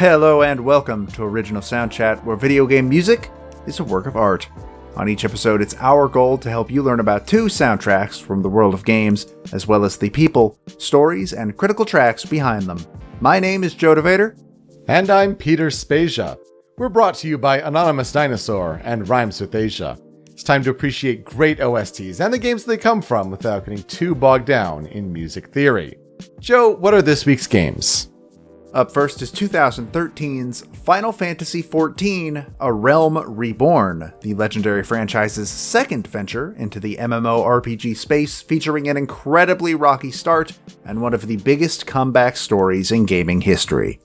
Hello and welcome to Original Soundchat, where video game music is a work of art. On each episode, it's our goal to help you learn about 2 soundtracks from the world of games, as well as the people, stories, and critical tracks behind them. My name is DeVader. And I'm Peter Spezia. We're brought to you by Anonymous Dinosaur and Rhymes with Asia. It's time to appreciate great OSTs and the games they come from without getting too bogged down in music theory. Joe, what are this week's games? Up first is 2013's Final Fantasy XIV, A Realm Reborn, the legendary franchise's second venture into the MMORPG space, featuring an incredibly rocky start and one of the biggest comeback stories in gaming history.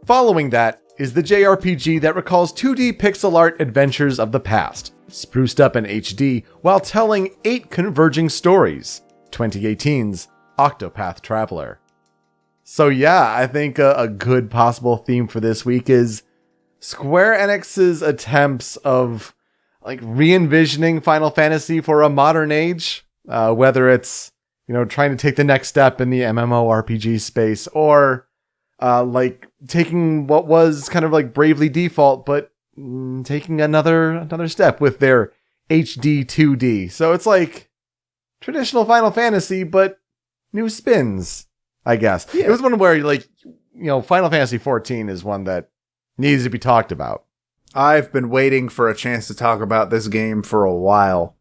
Following that is the JRPG that recalls 2D pixel art adventures of the past, spruced up in HD while telling 8 converging stories, 2018's Octopath Traveler. So yeah, I think a good possible theme for this week is Square Enix's attempts of re-envisioning Final Fantasy for a modern age, whether it's trying to take the next step in the MMORPG space or taking what was kind of Bravely Default, but taking another step with their HD 2D. So it's like traditional Final Fantasy, but new spins. I guess. Yeah. It was one where, Final Fantasy XIV is one that needs to be talked about. I've been waiting for a chance to talk about this game for a while.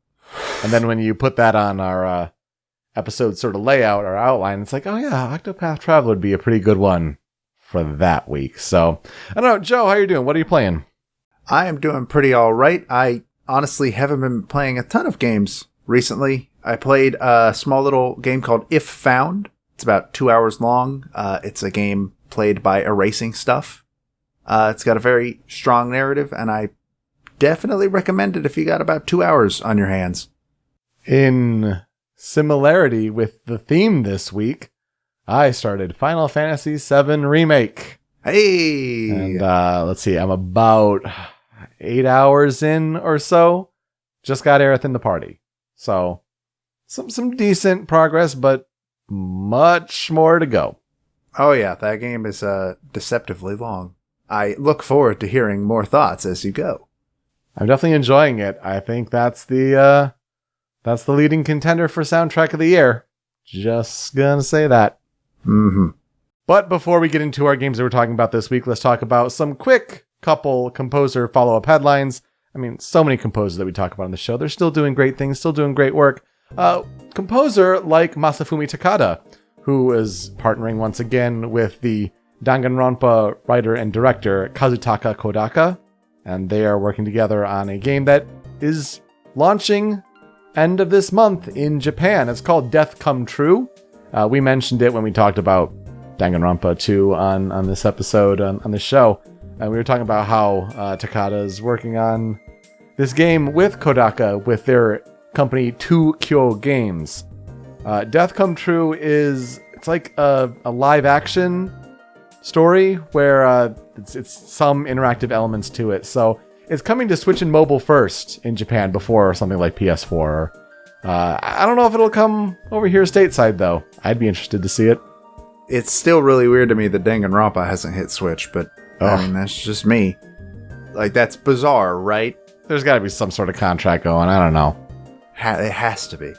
And then when you put that on our episode sort of layout or outline, it's like, oh yeah, Octopath Traveler would be a pretty good one for that week. So, I don't know. Joe, how you doing? What are you playing? I am doing pretty all right. I honestly haven't been playing a ton of games recently. I played a small little game called If Found. It's about 2 hours long. It's a game played by erasing stuff. It's got a very strong narrative, and I definitely recommend it if you got about 2 hours on your hands. In similarity with the theme this week, I started Final Fantasy VII Remake. Hey! And let's see, I'm about 8 hours in or so. Just got Aerith in the party. So, some decent progress, but much more to go. Oh yeah, that game is deceptively long. I look forward to hearing more thoughts as you go. I'm definitely enjoying it. I think that's the leading contender for soundtrack of the year. Just gonna say that. Mm-hmm. But before we get into our games that we're talking about this week, let's talk about some quick couple composer follow-up headlines. I mean, so many composers that we talk about on the show. They're still doing great things, still doing great work. Composer like Masafumi Takada, who is partnering once again with the Danganronpa writer and director Kazutaka Kodaka, and they are working together on a game that is launching end of this month in Japan. It's called Death Come True. We mentioned it when we talked about Danganronpa 2 on this episode on the show, and we were talking about how Takada is working on this game with Kodaka with their company 2Kyo Games. Death Come True it's like a live action story where it's some interactive elements to it. So it's coming to Switch and mobile first in Japan before something like PS4. I don't know if it'll come over here stateside though. I'd be interested to see it. It's still really weird to me that Danganronpa hasn't hit Switch, but I mean, that's just me. That's bizarre, right? There's got to be some sort of contract going. I don't know. It has to be.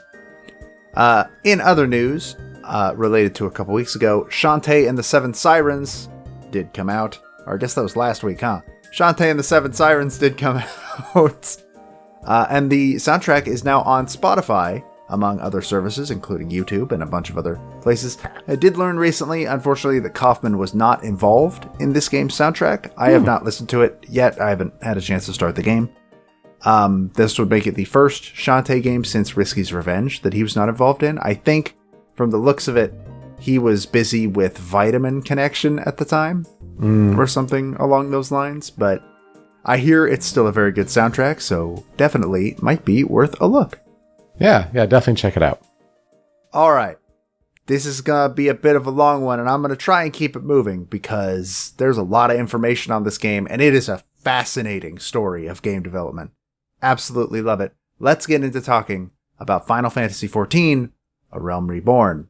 In other news, related to a couple weeks ago, Shantae and the Seven Sirens did come out. Or I guess that was last week, huh? Shantae and the Seven Sirens did come out. And the soundtrack is now on Spotify, among other services, including YouTube and a bunch of other places. I did learn recently, unfortunately, that Kaufman was not involved in this game's soundtrack. I have not listened to it yet. I haven't had a chance to start the game. This would make it the first Shantae game since Risky's Revenge that he was not involved in. I think, from the looks of it, he was busy with Vitamin Connection at the time, or something along those lines, but I hear it's still a very good soundtrack, so definitely might be worth a look. Yeah, definitely check it out. Alright, this is gonna be a bit of a long one, and I'm gonna try and keep it moving, because there's a lot of information on this game, and it is a fascinating story of game development. Absolutely love it. Let's get into talking about Final Fantasy XIV, A Realm Reborn.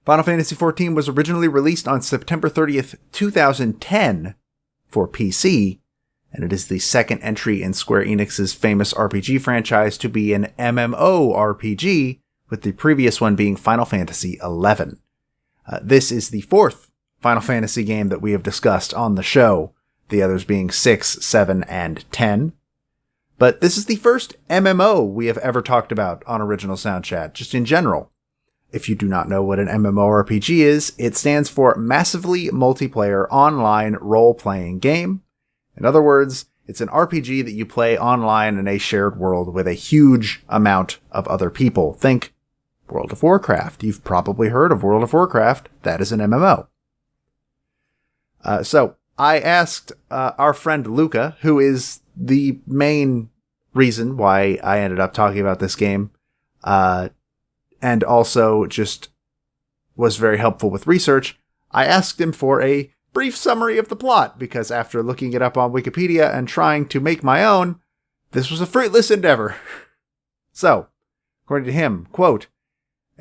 Final Fantasy XIV was originally released on September 30th, 2010 for PC, and it is the second entry in Square Enix's famous RPG franchise to be an MMORPG, with the previous one being Final Fantasy XI. This is the fourth Final Fantasy game that we have discussed on the show, the others being 6, 7, and 10. But this is the first MMO we have ever talked about on Original Soundchat, just in general. If you do not know what an MMORPG is, it stands for Massively Multiplayer Online Role-Playing Game. In other words, it's an RPG that you play online in a shared world with a huge amount of other people. Think World of Warcraft. You've probably heard of World of Warcraft. That is an MMO. So I asked our friend Luca, who is the main reason why I ended up talking about this game, and also just was very helpful with research. I asked him for a brief summary of the plot, because after looking it up on Wikipedia and trying to make my own, this was a fruitless endeavor. So, according to him, quote,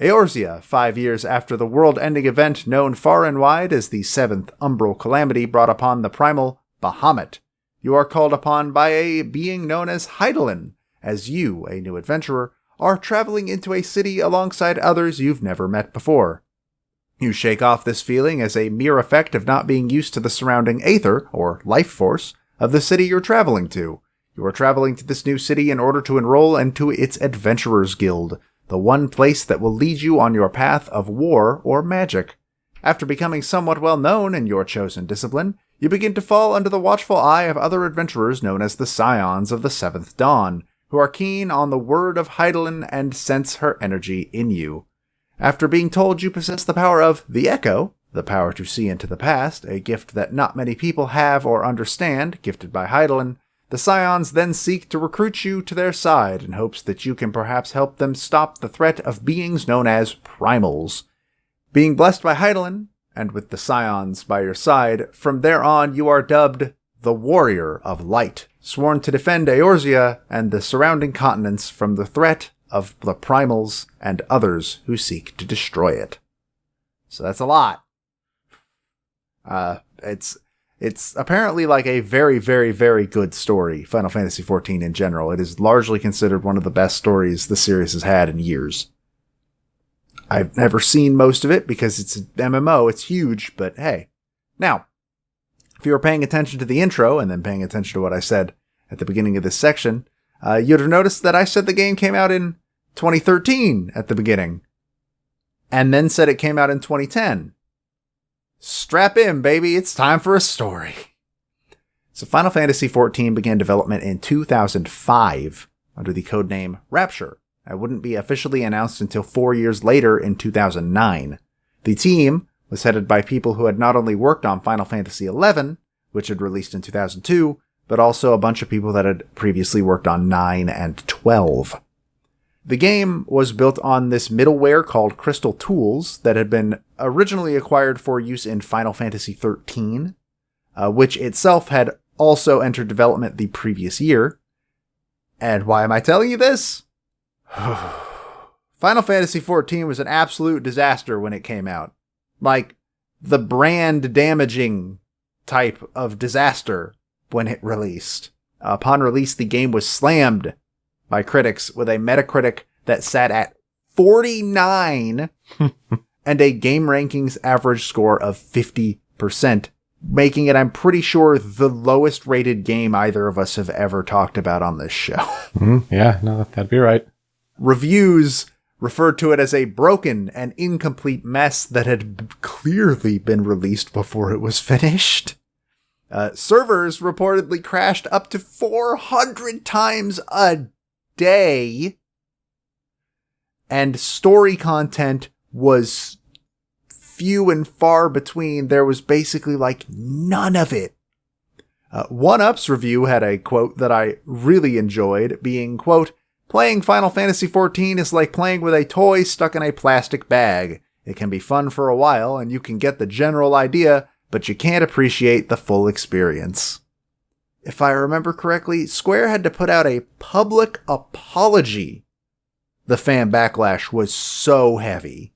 Eorzea, 5 years after the world-ending event known far and wide as the seventh umbral calamity brought upon the primal Bahamut, you are called upon by a being known as Hydaelyn, as you, a new adventurer, are traveling into a city alongside others you've never met before. You shake off this feeling as a mere effect of not being used to the surrounding aether, or life force, of the city you're traveling to. You are traveling to this new city in order to enroll into its Adventurers Guild, the one place that will lead you on your path of war or magic. After becoming somewhat well known in your chosen discipline, you begin to fall under the watchful eye of other adventurers known as the Scions of the Seventh Dawn, who are keen on the word of Hydaelyn and sense her energy in you. After being told you possess the power of the Echo, the power to see into the past, a gift that not many people have or understand, gifted by Hydaelyn, the Scions then seek to recruit you to their side in hopes that you can perhaps help them stop the threat of beings known as Primals. Being blessed by Hydaelyn, and with the Scions by your side, from there on you are dubbed the Warrior of Light, sworn to defend Eorzea and the surrounding continents from the threat of the Primals and others who seek to destroy it. So that's a lot. It's apparently like a very, very, very good story, Final Fantasy XIV in general. It is largely considered one of the best stories the series has had in years. I've never seen most of it because it's an MMO, it's huge, but hey. Now, if you were paying attention to the intro and then paying attention to what I said at the beginning of this section, you'd have noticed that I said the game came out in 2013 at the beginning, and then said it came out in 2010. Strap in, baby, it's time for a story. So Final Fantasy XIV began development in 2005 under the codename Rapture. It wouldn't be officially announced until 4 years later in 2009. The team was headed by people who had not only worked on Final Fantasy XI, which had released in 2002, but also a bunch of people that had previously worked on 9 and 12. The game was built on this middleware called Crystal Tools that had been originally acquired for use in Final Fantasy XIII, which itself had also entered development the previous year. And why am I telling you this? Final Fantasy XIV was an absolute disaster when it came out. Like, the brand damaging type of disaster when it released. Upon release, the game was slammed by critics with a Metacritic that sat at 49 and a Game Rankings average score of 50%, making it, I'm pretty sure, the lowest rated game either of us have ever talked about on this show. Yeah, no, that'd be right. Reviews referred to it as a broken and incomplete mess that had clearly been released before it was finished. Servers reportedly crashed up to 400 times a day, and story content was few and far between. There was basically like none of it. One Up's review had a quote that I really enjoyed, being, quote, playing Final Fantasy XIV is like playing with a toy stuck in a plastic bag. It can be fun for a while, and you can get the general idea, but you can't appreciate the full experience. If I remember correctly, Square had to put out a public apology. The fan backlash was so heavy.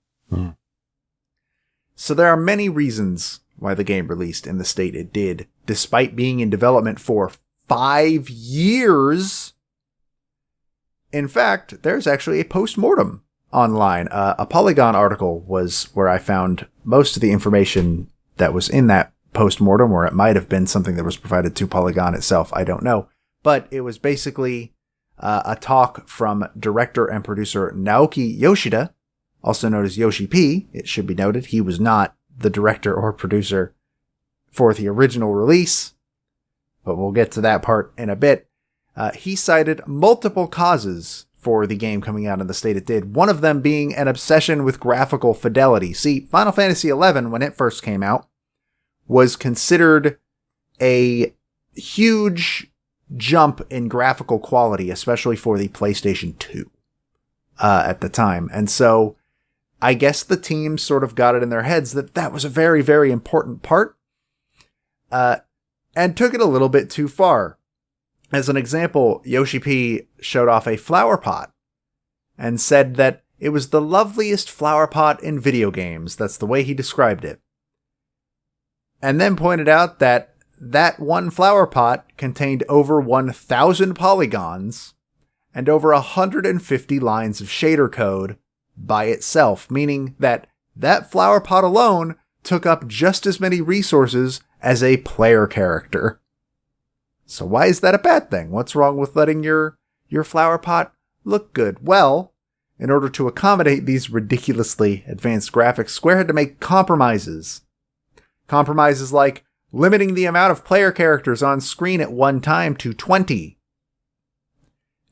So there are many reasons why the game released in the state it did, despite being in development for 5 years. In fact, there's actually a post-mortem online. A Polygon article was where I found most of the information that was in that post-mortem, or it might have been something that was provided to Polygon itself. I don't know. But it was basically a talk from director and producer Naoki Yoshida, also known as Yoshi P. It should be noted he was not the director or producer for the original release, but we'll get to that part in a bit. He cited multiple causes for the game coming out in the state it did, one of them being an obsession with graphical fidelity. See, Final Fantasy XI, when it first came out, was considered a huge jump in graphical quality, especially for the PlayStation 2 at the time. And so I guess the team sort of got it in their heads that that was a very, very important part, and took it a little bit too far. As an example, Yoshi P showed off a flower pot and said that it was the loveliest flower pot in video games. That's the way he described it. And then pointed out that that one flower pot contained over 1,000 polygons and over 150 lines of shader code by itself, meaning that that flower pot alone took up just as many resources as a player character. So why is that a bad thing? What's wrong with letting your flower pot look good? Well, in order to accommodate these ridiculously advanced graphics, Square had to make compromises. Compromises like limiting the amount of player characters on screen at one time to 20.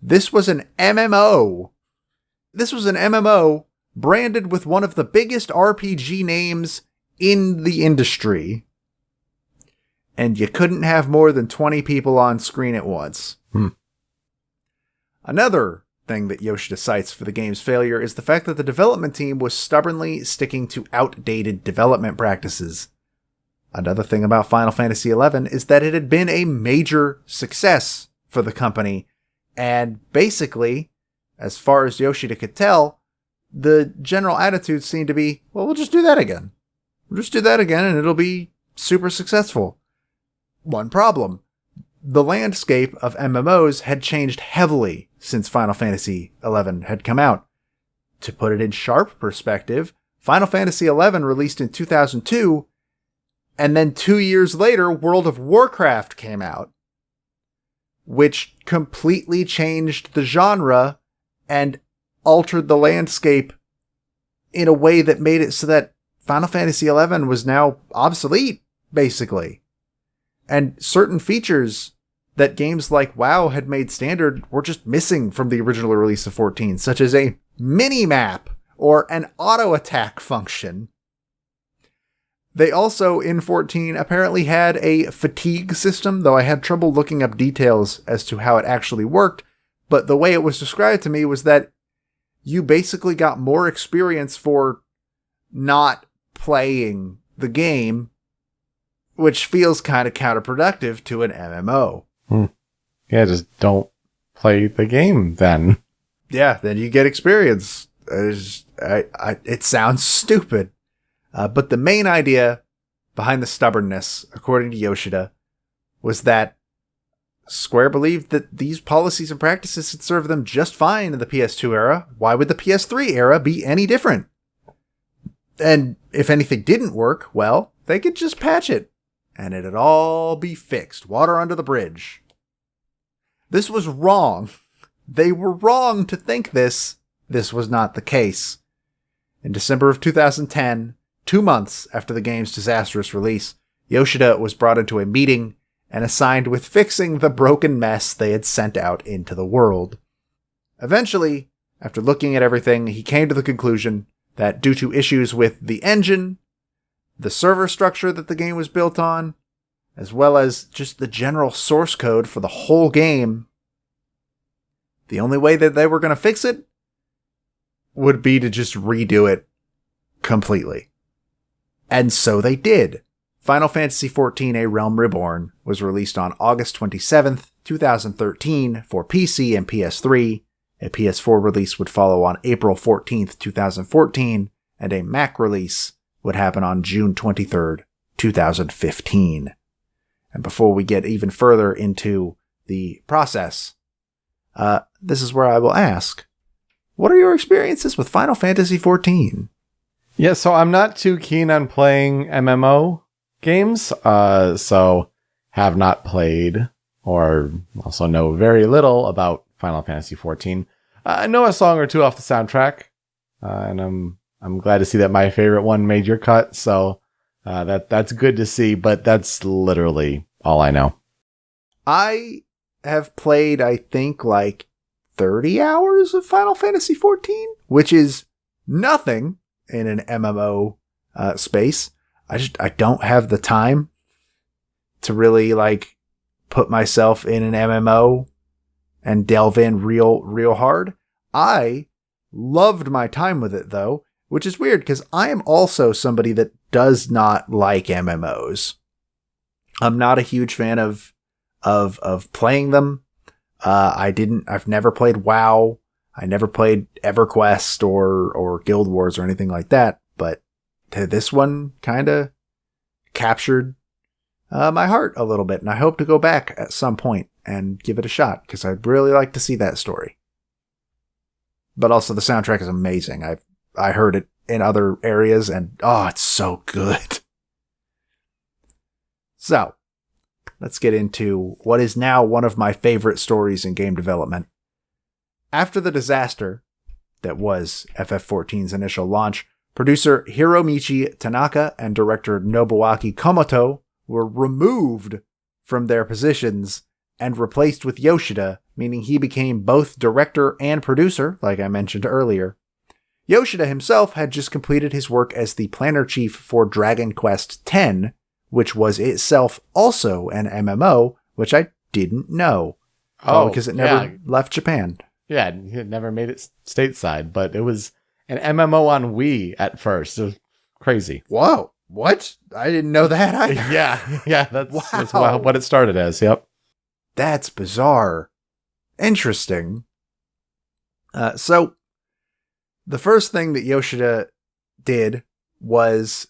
This was an MMO. This was an MMO branded with one of the biggest RPG names in the industry. And you couldn't have more than 20 people on screen at once. Another thing that Yoshida cites for the game's failure is the fact that the development team was stubbornly sticking to outdated development practices. Another thing about Final Fantasy XI is that it had been a major success for the company, and basically, as far as Yoshida could tell, the general attitude seemed to be, well, we'll just do that again. We'll just do that again and it'll be super successful. One problem. The landscape of MMOs had changed heavily since Final Fantasy XI had come out. To put it in sharp perspective, Final Fantasy XI released in 2002, and then 2 years later, World of Warcraft came out, which completely changed the genre and altered the landscape in a way that made it so that Final Fantasy XI was now obsolete, basically. And certain features that games like WoW had made standard were just missing from the original release of 14, such as a mini-map or an auto-attack function. They also, in 14, apparently had a fatigue system, though I had trouble looking up details as to how it actually worked, but the way it was described to me was that you basically got more experience for not playing the game, which feels kind of counterproductive to an MMO. Yeah, just don't play the game then. Yeah, then you get experience. It sounds stupid. But the main idea behind the stubbornness, according to Yoshida, was that Square believed that these policies and practices had served them just fine in the PS2 era. Why would the PS3 era be any different? And if anything didn't work, well, they could just patch it, and it'd all be fixed. Water under the bridge. This was wrong. They were wrong to think this. This was not the case. In December of 2010, 2 months after the game's disastrous release, Yoshida was brought into a meeting and assigned with fixing the broken mess they had sent out into the world. Eventually, after looking at everything, he came to the conclusion that due to issues with the engine, the server structure that the game was built on, as well as just the general source code for the whole game, the only way that they were going to fix it would be to just redo it completely. And so they did. Final Fantasy XIV: A Realm Reborn was released on August 27th, 2013 for PC and PS3. A PS4 release would follow on April 14th, 2014, and a Mac release would happen on June 23rd, 2015. And before we get even further into the process, this is where I will ask, what are your experiences with Final Fantasy XIV? Yeah, so I'm not too keen on playing MMO games, so have not played or also know very little about Final Fantasy XIV. I know a song or two off the soundtrack, and I'm glad to see that my favorite one made your cut, so that's good to see, but that's literally all I know. I have played, I think, like 30 hours of Final Fantasy XIV, which is nothing in an MMO space. I don't have the time to really like put myself in an MMO and delve in real hard. I loved my time with it though, which is weird because I am also somebody that does not like MMOs. I'm not a huge fan of playing them. I've never played WoW. I never played EverQuest or Guild Wars or anything like that, but this one kind of captured my heart a little bit, and I hope to go back at some point and give it a shot, because I'd really like to see that story. But also the soundtrack is amazing. I heard it in other areas, and it's so good. So, let's get into what is now one of my favorite stories in game development. After the disaster that was FF14's initial launch, producer Hiromichi Tanaka and director Nobuaki Komoto were removed from their positions and replaced with Yoshida, meaning he became both director and producer, like I mentioned earlier. Yoshida himself had just completed his work as the planner chief for Dragon Quest X, which was itself also an MMO, which I didn't know. Because it never left Japan. Yeah, it never made it stateside, but it was an MMO on Wii at first. It was crazy. Whoa, what? I didn't know that either. Yeah, that's what it started as, yep. That's bizarre. Interesting. So, the first thing that Yoshida did was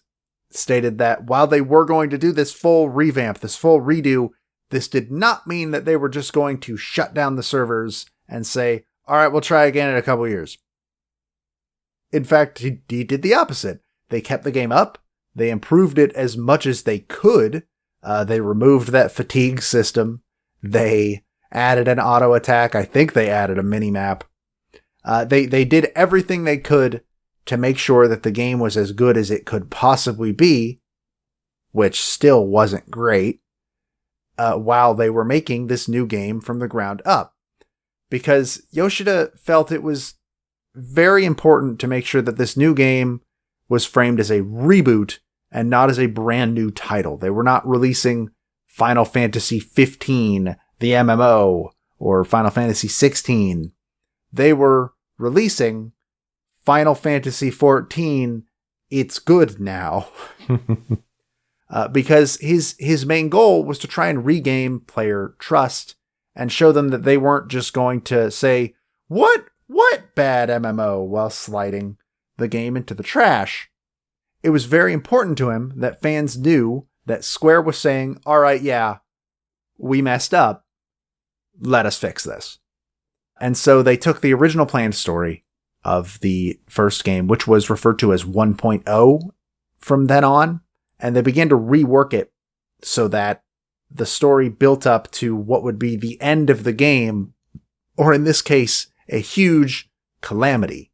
stated that while they were going to do this full revamp, this full redo, this did not mean that they were just going to shut down the servers and say, all right, we'll try again in a couple years. In fact, he did the opposite. They kept the game up. They improved it as much as they could. They removed that fatigue system. They added an auto attack. I think they added a mini map. They did everything they could to make sure that the game was as good as it could possibly be, which still wasn't great, while they were making this new game from the ground up. Because Yoshida felt it was very important to make sure that this new game was framed as a reboot and not as a brand new title. They were not releasing Final Fantasy XV, the MMO, or Final Fantasy XVI. They were releasing Final Fantasy XIV, it's good now. Because his main goal was to try and regain player trust and show them that they weren't just going to say, what bad MMO, while sliding the game into the trash. It was very important to him that fans knew that Square was saying, all right, yeah, we messed up. Let us fix this. And so they took the original planned story of the first game, which was referred to as 1.0 from then on, and they began to rework it so that the story built up to what would be the end of the game, or in this case, a huge calamity.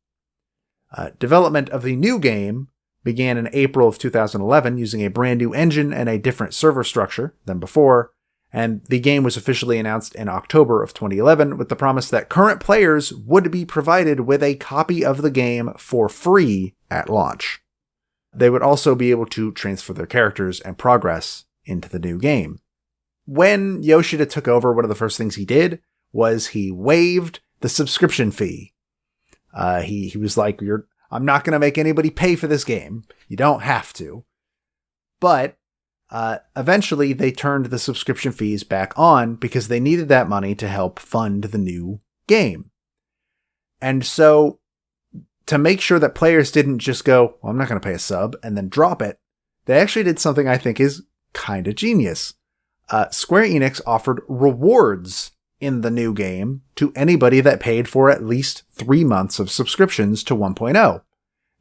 Development of the new game began in April of 2011 using a brand new engine and a different server structure than before, and the game was officially announced in October of 2011 with the promise that current players would be provided with a copy of the game for free at launch. They would also be able to transfer their characters and progress into the new game. When Yoshida took over, one of the first things he did was he waived the subscription fee. He was like, I'm not going to make anybody pay for this game. You don't have to. But eventually they turned the subscription fees back on because they needed that money to help fund the new game. And so to make sure that players didn't just go, well, I'm not going to pay a sub, and then drop it, they actually did something I think is kind of genius. Square Enix offered rewards in the new game to anybody that paid for at least 3 months of subscriptions to 1.0.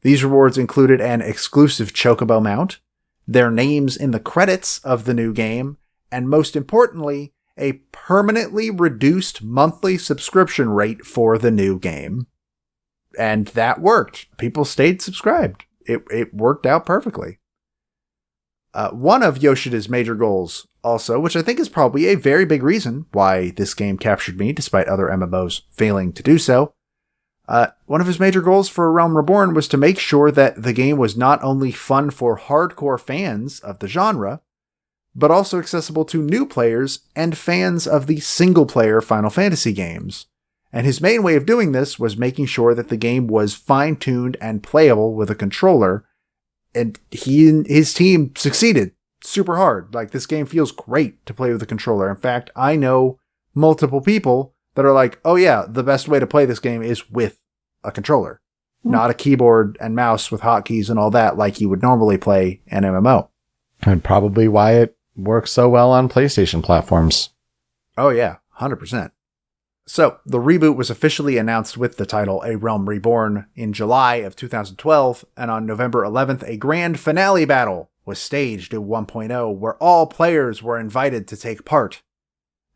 These rewards included an exclusive Chocobo mount, their names in the credits of the new game, and most importantly, a permanently reduced monthly subscription rate for the new game. And that worked. People stayed subscribed. It worked out perfectly. One of Yoshida's major goals also, which I think is probably a very big reason why this game captured me despite other MMOs failing to do so, one of his major goals for Realm Reborn was to make sure that the game was not only fun for hardcore fans of the genre, but also accessible to new players and fans of the single-player Final Fantasy games. And his main way of doing this was making sure that the game was fine-tuned and playable with a controller, and he and his team succeeded super hard. Like, this game feels great to play with a controller. In fact, I know multiple people that are like, oh yeah, the best way to play this game is with a controller, not a keyboard and mouse with hotkeys and all that like you would normally play an MMO. And probably why it works so well on PlayStation platforms. Oh yeah, 100%. So, the reboot was officially announced with the title A Realm Reborn in July of 2012, and on November 11th, a grand finale battle was staged in 1.0 where all players were invited to take part.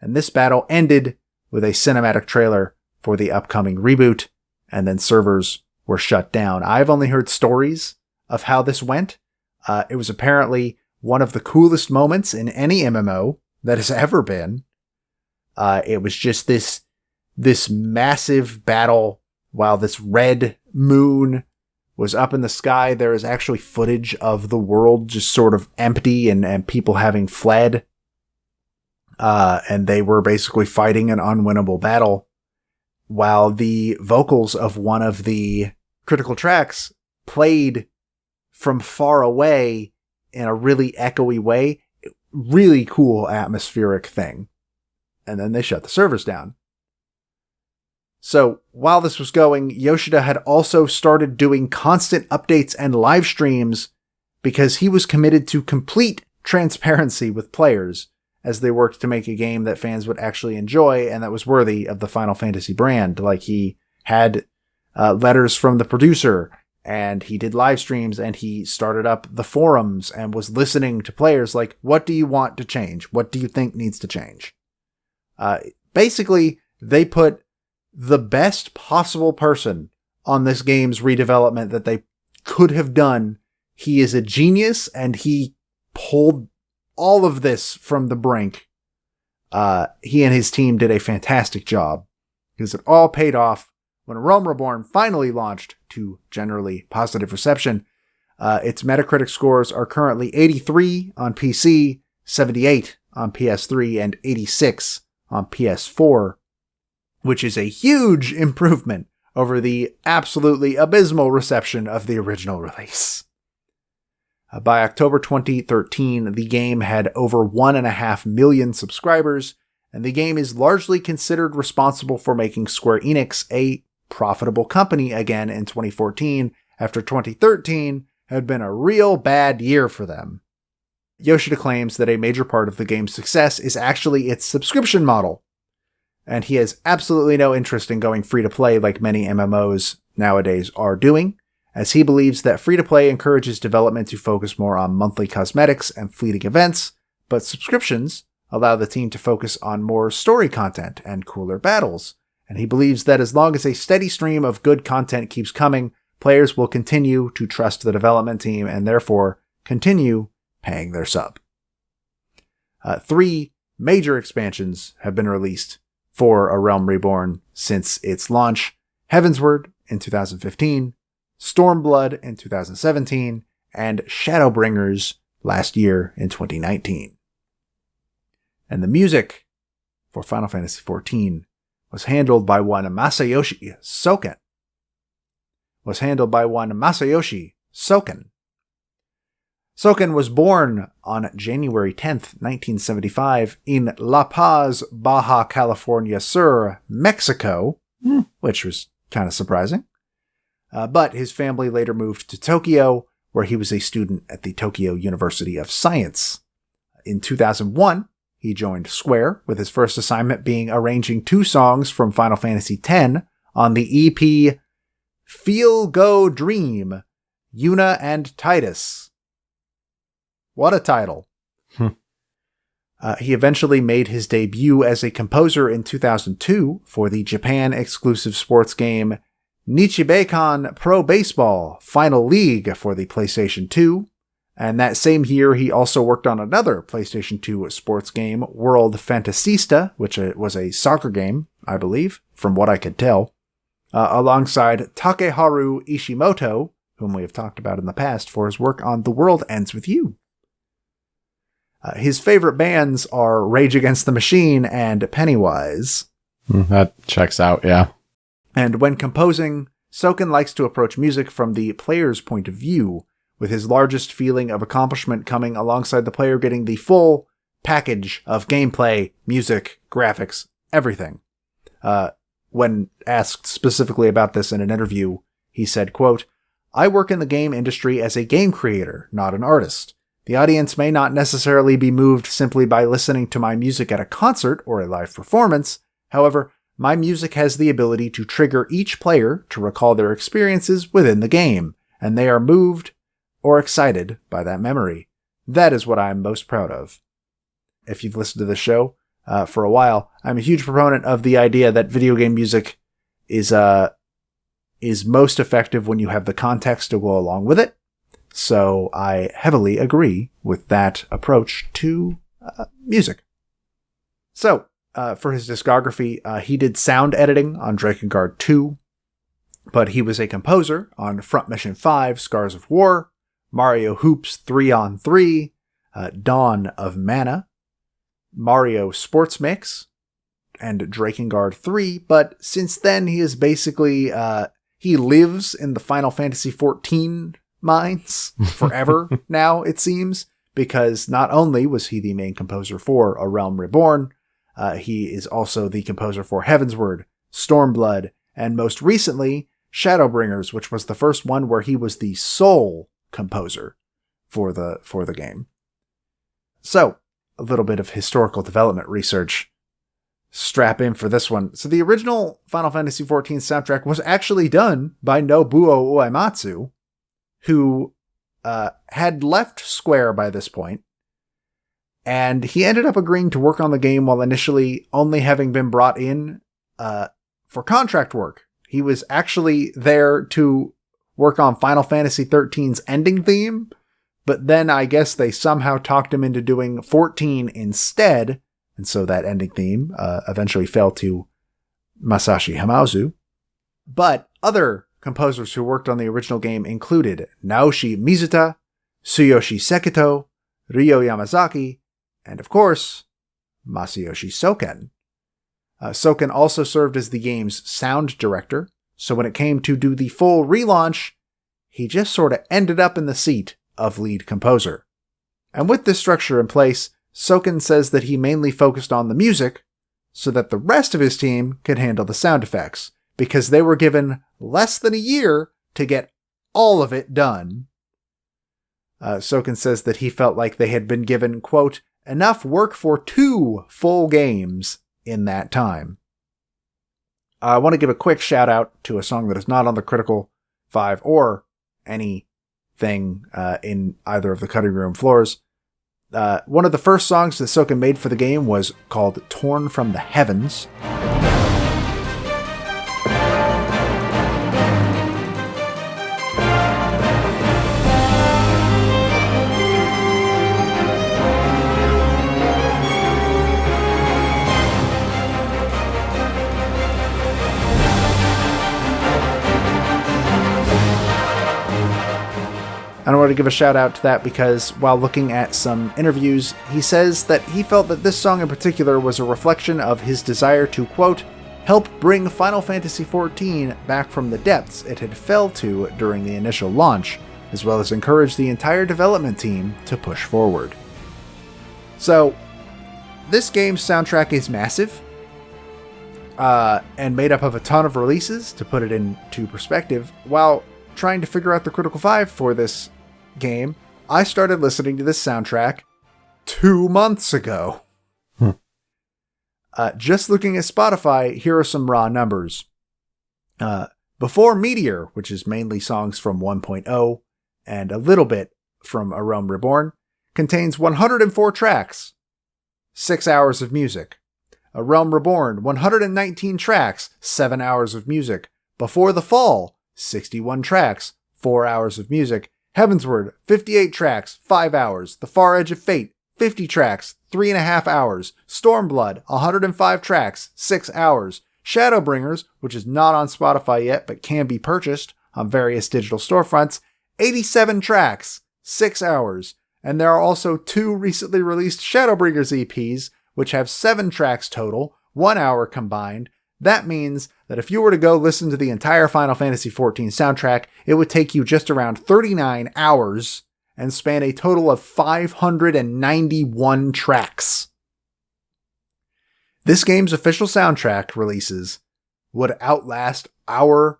And this battle ended with a cinematic trailer for the upcoming reboot, and then servers were shut down. I've only heard stories of how this went. It was apparently one of the coolest moments in any MMO that has ever been. It was just this massive battle while this red moon was up in the sky. There is actually footage of the world just sort of empty and people having fled. And they were basically fighting an unwinnable battle while the vocals of one of the critical tracks played from far away in a really echoey way. Really cool atmospheric thing. And then they shut the servers down. So while this was going, Yoshida had also started doing constant updates and live streams because he was committed to complete transparency with players as they worked to make a game that fans would actually enjoy and that was worthy of the Final Fantasy brand. Like, he had letters from the producer, and he did live streams, and he started up the forums and was listening to players like, what do you want to change? What do you think needs to change? Basically, they put the best possible person on this game's redevelopment that they could have done. He is a genius, and he pulled all of this from the brink. He and his team did a fantastic job because it all paid off when Realm Reborn finally launched to generally positive reception. Its Metacritic scores are currently 83 on PC, 78 on PS3, and 86 on PS4, which is a huge improvement over the absolutely abysmal reception of the original release. By October 2013, the game had over 1.5 million subscribers, and the game is largely considered responsible for making Square Enix a profitable company again in 2014, after 2013 had been a real bad year for them. Yoshida claims that a major part of the game's success is actually its subscription model, and he has absolutely no interest in going free-to-play like many MMOs nowadays are doing, as he believes that free-to-play encourages development to focus more on monthly cosmetics and fleeting events, but subscriptions allow the team to focus on more story content and cooler battles, and he believes that as long as a steady stream of good content keeps coming, players will continue to trust the development team and therefore continue paying their sub. 3 major expansions have been released for A Realm Reborn since its launch: Heavensward in 2015, Stormblood in 2017, and Shadowbringers last year in 2019. And the music for Final Fantasy XIV was handled by one Masayoshi Soken. Soken was born on January 10th, 1975 in La Paz, Baja California Sur, Mexico, which was kind of surprising. but his family later moved to Tokyo, where he was a student at the Tokyo University of Science. In 2001, he joined Square, with his first assignment being arranging 2 songs from Final Fantasy X on the EP Feel Go Dream, Yuna and Titus. What a title. He eventually made his debut as a composer in 2002 for the Japan-exclusive sports game Nichibeikan Pro Baseball Final League for the PlayStation 2. And that same year, he also worked on another PlayStation 2 sports game, World Fantasista, which was a soccer game, I believe, from what I could tell, alongside Takeharu Ishimoto, whom we have talked about in the past for his work on The World Ends With You. His favorite bands are Rage Against the Machine and Pennywise. That checks out, yeah. And when composing, Soken likes to approach music from the player's point of view, with his largest feeling of accomplishment coming alongside the player getting the full package of gameplay, music, graphics, everything. When asked specifically about this in an interview, he said, quote, "I work in the game industry as a game creator, not an artist. The audience may not necessarily be moved simply by listening to my music at a concert or a live performance. However, my music has the ability to trigger each player to recall their experiences within the game, and they are moved or excited by that memory. That is what I am most proud of." If you've listened to the show for a while, I'm a huge proponent of the idea that video game music is most effective when you have the context to go along with it. So I heavily agree with that approach to music. So, for his discography, he did sound editing on Drakengard 2, but he was a composer on Front Mission 5, Scars of War, Mario Hoops 3 on 3, Dawn of Mana, Mario Sports Mix, and Drakengard 3, but since then he is basically, he lives in the Final Fantasy XIV mines forever now, it seems, because not only was he the main composer for A Realm Reborn, he is also the composer for Heavensward, Stormblood, and most recently, Shadowbringers, which was the first one where he was the sole composer for the game. So, a little bit of historical development research. Strap in for this one. So the original Final Fantasy XIV soundtrack was actually done by Nobuo Uematsu, who had left Square by this point, and he ended up agreeing to work on the game while initially only having been brought in for contract work. He was actually there to work on Final Fantasy XIII's ending theme, but then I guess they somehow talked him into doing 14 instead, and so that ending theme eventually fell to Masashi Hamauzu. But other composers who worked on the original game included Naoshi Mizuta, Tsuyoshi Sekito, Ryo Yamazaki, and of course, Masayoshi Soken. Soken also served as the game's sound director, so when it came to do the full relaunch, he just sort of ended up in the seat of lead composer. And with this structure in place, Soken says that he mainly focused on the music so that the rest of his team could handle the sound effects, because they were given less than a year to get all of it done. Soken says that he felt like they had been given, quote, enough work for 2 full games in that time. I want to give a quick shout out to a song that is not on the Critical 5 or anything in either of the cutting room floors. One of the first songs that Soken made for the game was called Torn from the Heavens. And I want to give a shout out to that because while looking at some interviews, he says that he felt that this song in particular was a reflection of his desire to, quote, help bring Final Fantasy XIV back from the depths it had fell to during the initial launch, as well as encourage the entire development team to push forward. So, this game's soundtrack is massive. and made up of a ton of releases. To put it into perspective, while trying to figure out the Critical 5 for this game, I started listening to this soundtrack 2 months ago. Just looking at Spotify, here are some raw numbers. Before Meteor, which is mainly songs from 1.0 and a little bit from A Realm Reborn, contains 104 tracks, 6 hours of music. A Realm Reborn, 119 tracks, 7 hours of music. Before the Fall, 61 tracks, 4 hours of music. Heavensward, 58 tracks, 5 hours. The Far Edge of Fate, 50 tracks, 3.5 hours. Stormblood, 105 tracks, 6 hours. Shadowbringers, which is not on Spotify yet but can be purchased on various digital storefronts, 87 tracks, 6 hours. And there are also 2 recently released Shadowbringers EPs, which have 7 tracks total, 1 hour combined. That means that if you were to go listen to the entire Final Fantasy XIV soundtrack, it would take you just around 39 hours and span a total of 591 tracks. This game's official soundtrack releases would outlast our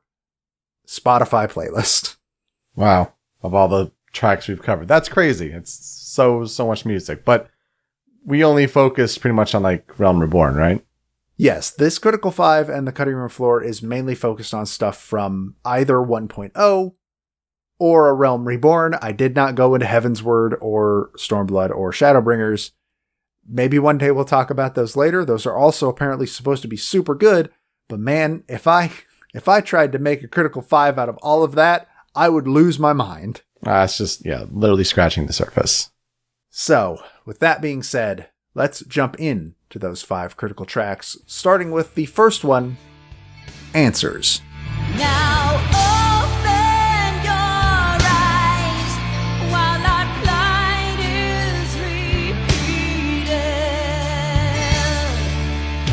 Spotify playlist. Wow. Of all the tracks we've covered. That's crazy. It's so much music. But we only focused pretty much on like Realm Reborn, right? Yes, this Critical 5 and the Cutting Room Floor is mainly focused on stuff from either 1.0 or A Realm Reborn. I did not go into Heavensward or Stormblood or Shadowbringers. Maybe one day we'll talk about those later. Those are also apparently supposed to be super good. But man, if I tried to make a Critical 5 out of all of that, I would lose my mind. It's just, literally scratching the surface. So, with that being said, let's jump in to those 5 critical tracks, starting with the first one, Answers. Now open your eyes while our plight is repeated.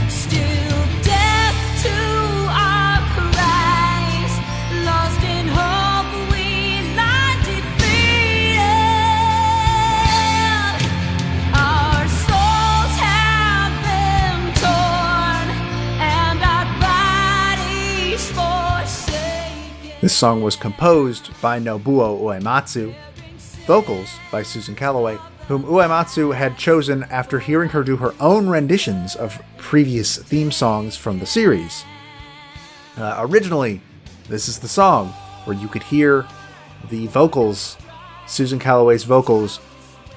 Still deaf to our cries, lost in hope we lie defeated. Our souls have been torn and our bodies forsaken. This song was composed by Nobuo Uematsu, vocals by Susan Calloway, whom Uematsu had chosen after hearing her do her own renditions of previous theme songs from the series. Originally, this is the song where you could hear the vocals, Susan Calloway's vocals,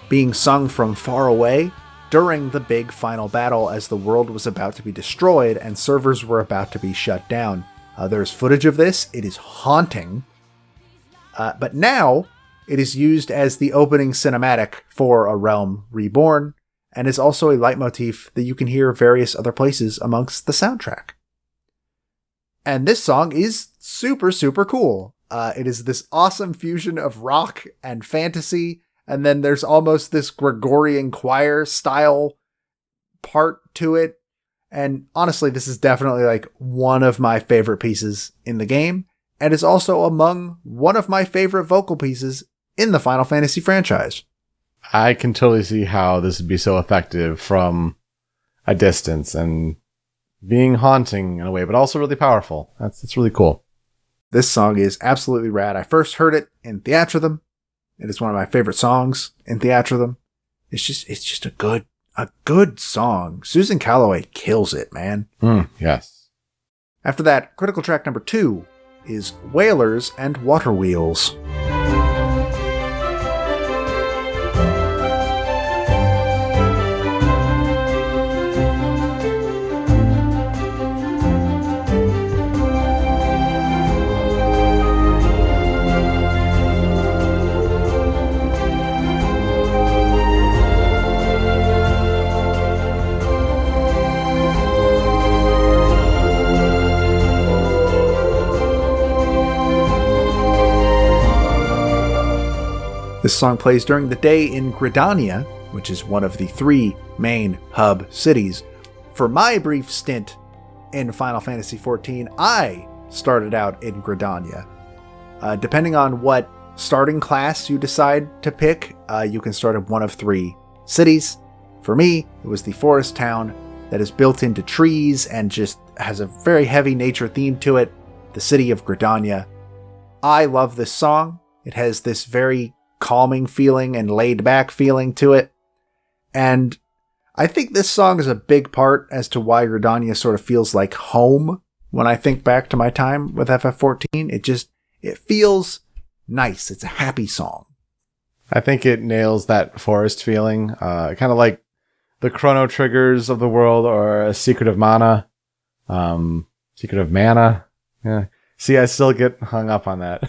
being sung from far away during the big final battle as the world was about to be destroyed and servers were about to be shut down. There's footage of this. It is haunting. But now it is used as the opening cinematic for A Realm Reborn and is also a leitmotif that you can hear various other places amongst the soundtrack. And this song is super, super cool. It is this awesome fusion of rock and fantasy, and then there's almost this Gregorian choir style part to it. And honestly, this is definitely like one of my favorite pieces in the game, and is also among one of my favorite vocal pieces in the Final Fantasy franchise. I can totally see how this would be so effective from a distance and being haunting in a way, but also really powerful. That's really cool. This song is absolutely rad. I first heard it in Theatrhythm. It is one of my favorite songs in Theatrhythm. It's just a good song. Susan Calloway kills it, man. Yes. After that, critical track number 2 is Whalers and Water Wheels. This song plays during the day in Gridania, which is one of the 3 main hub cities. For my brief stint in Final Fantasy XIV, I started out in Gridania. Depending on what starting class you decide to pick, you can start at one of 3 cities. For me, it was the forest town that is built into trees and just has a very heavy nature theme to it. The city of Gridania. I love this song. It has this very calming feeling and laid back feeling to it. And I think this song is a big part as to why Gridania sort of feels like home when I think back to my time with FF14. It feels nice. It's a happy song. I think it nails that forest feeling, kind of like the Chrono Triggers of the world or a Secret of Mana. Secret of Mana. Yeah. See, I still get hung up on that.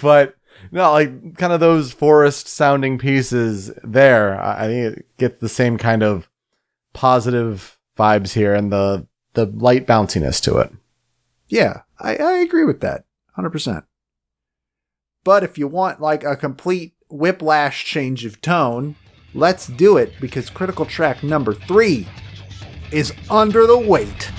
But no, like kind of those forest sounding pieces there. I think it gets the same kind of positive vibes here and the light bounciness to it. Yeah, I agree with that. 100%. But if you want like a complete whiplash change of tone, let's do it because critical track number 3 is Under the Weight.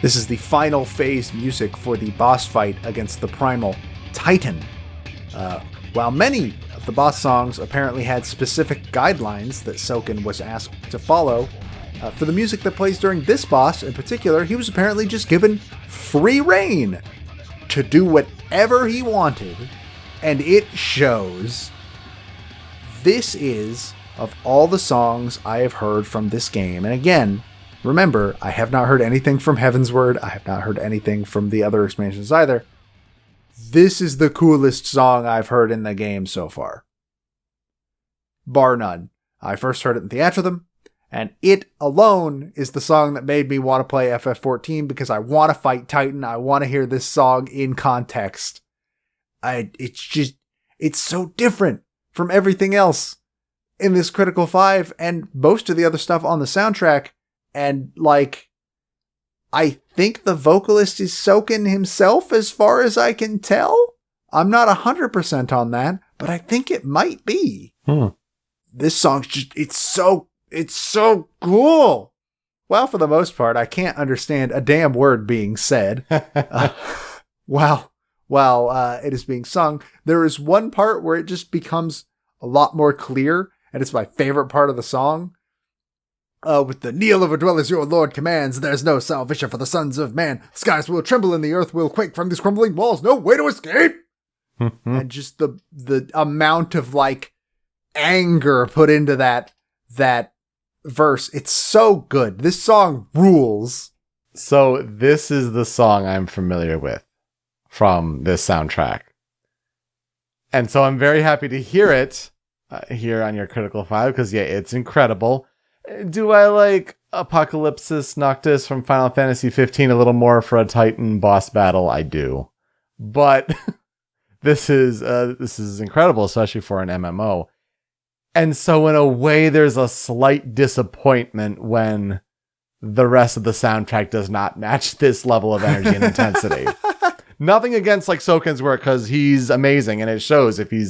This is the final phase music for the boss fight against the Primal Titan. While many of the boss songs apparently had specific guidelines that Soken was asked to follow, for the music that plays during this boss in particular, he was apparently just given free reign to do whatever he wanted, and it shows. This is, of all the songs I have heard from this game, and again, remember, I have not heard anything from Heavensward. I have not heard anything from the other expansions either. This is the coolest song I've heard in the game so far. Bar none. I first heard it in Theatrhythm, and it alone is the song that made me want to play FF14 because I want to fight Titan. I want to hear this song in context. It's so different from everything else in this Critical 5 and most of the other stuff on the soundtrack. And, like, I think the vocalist is Soken himself as far as I can tell. I'm not 100% on that, but I think it might be. This song's just, it's so cool. Well, for the most part, I can't understand a damn word being said. While it is being sung, there is one part where it just becomes a lot more clear, and it's my favorite part of the song. With the kneel of a dwellers your lord commands, there's no salvation for the sons of man. Skies will tremble and the earth will quake from these crumbling walls. No way to escape! And just the amount of, like, anger put into that verse. It's so good. This song rules. So this is the song I'm familiar with from this soundtrack. And so I'm very happy to hear it here on your Critical 5 because, yeah, it's incredible. Do I like Apocalypsis Noctis from Final Fantasy XV a little more for a Titan boss battle? I do. But this is incredible, especially for an MMO. And so in a way, there's a slight disappointment when the rest of the soundtrack does not match this level of energy and intensity. Nothing against like Soken's work because he's amazing and it shows if he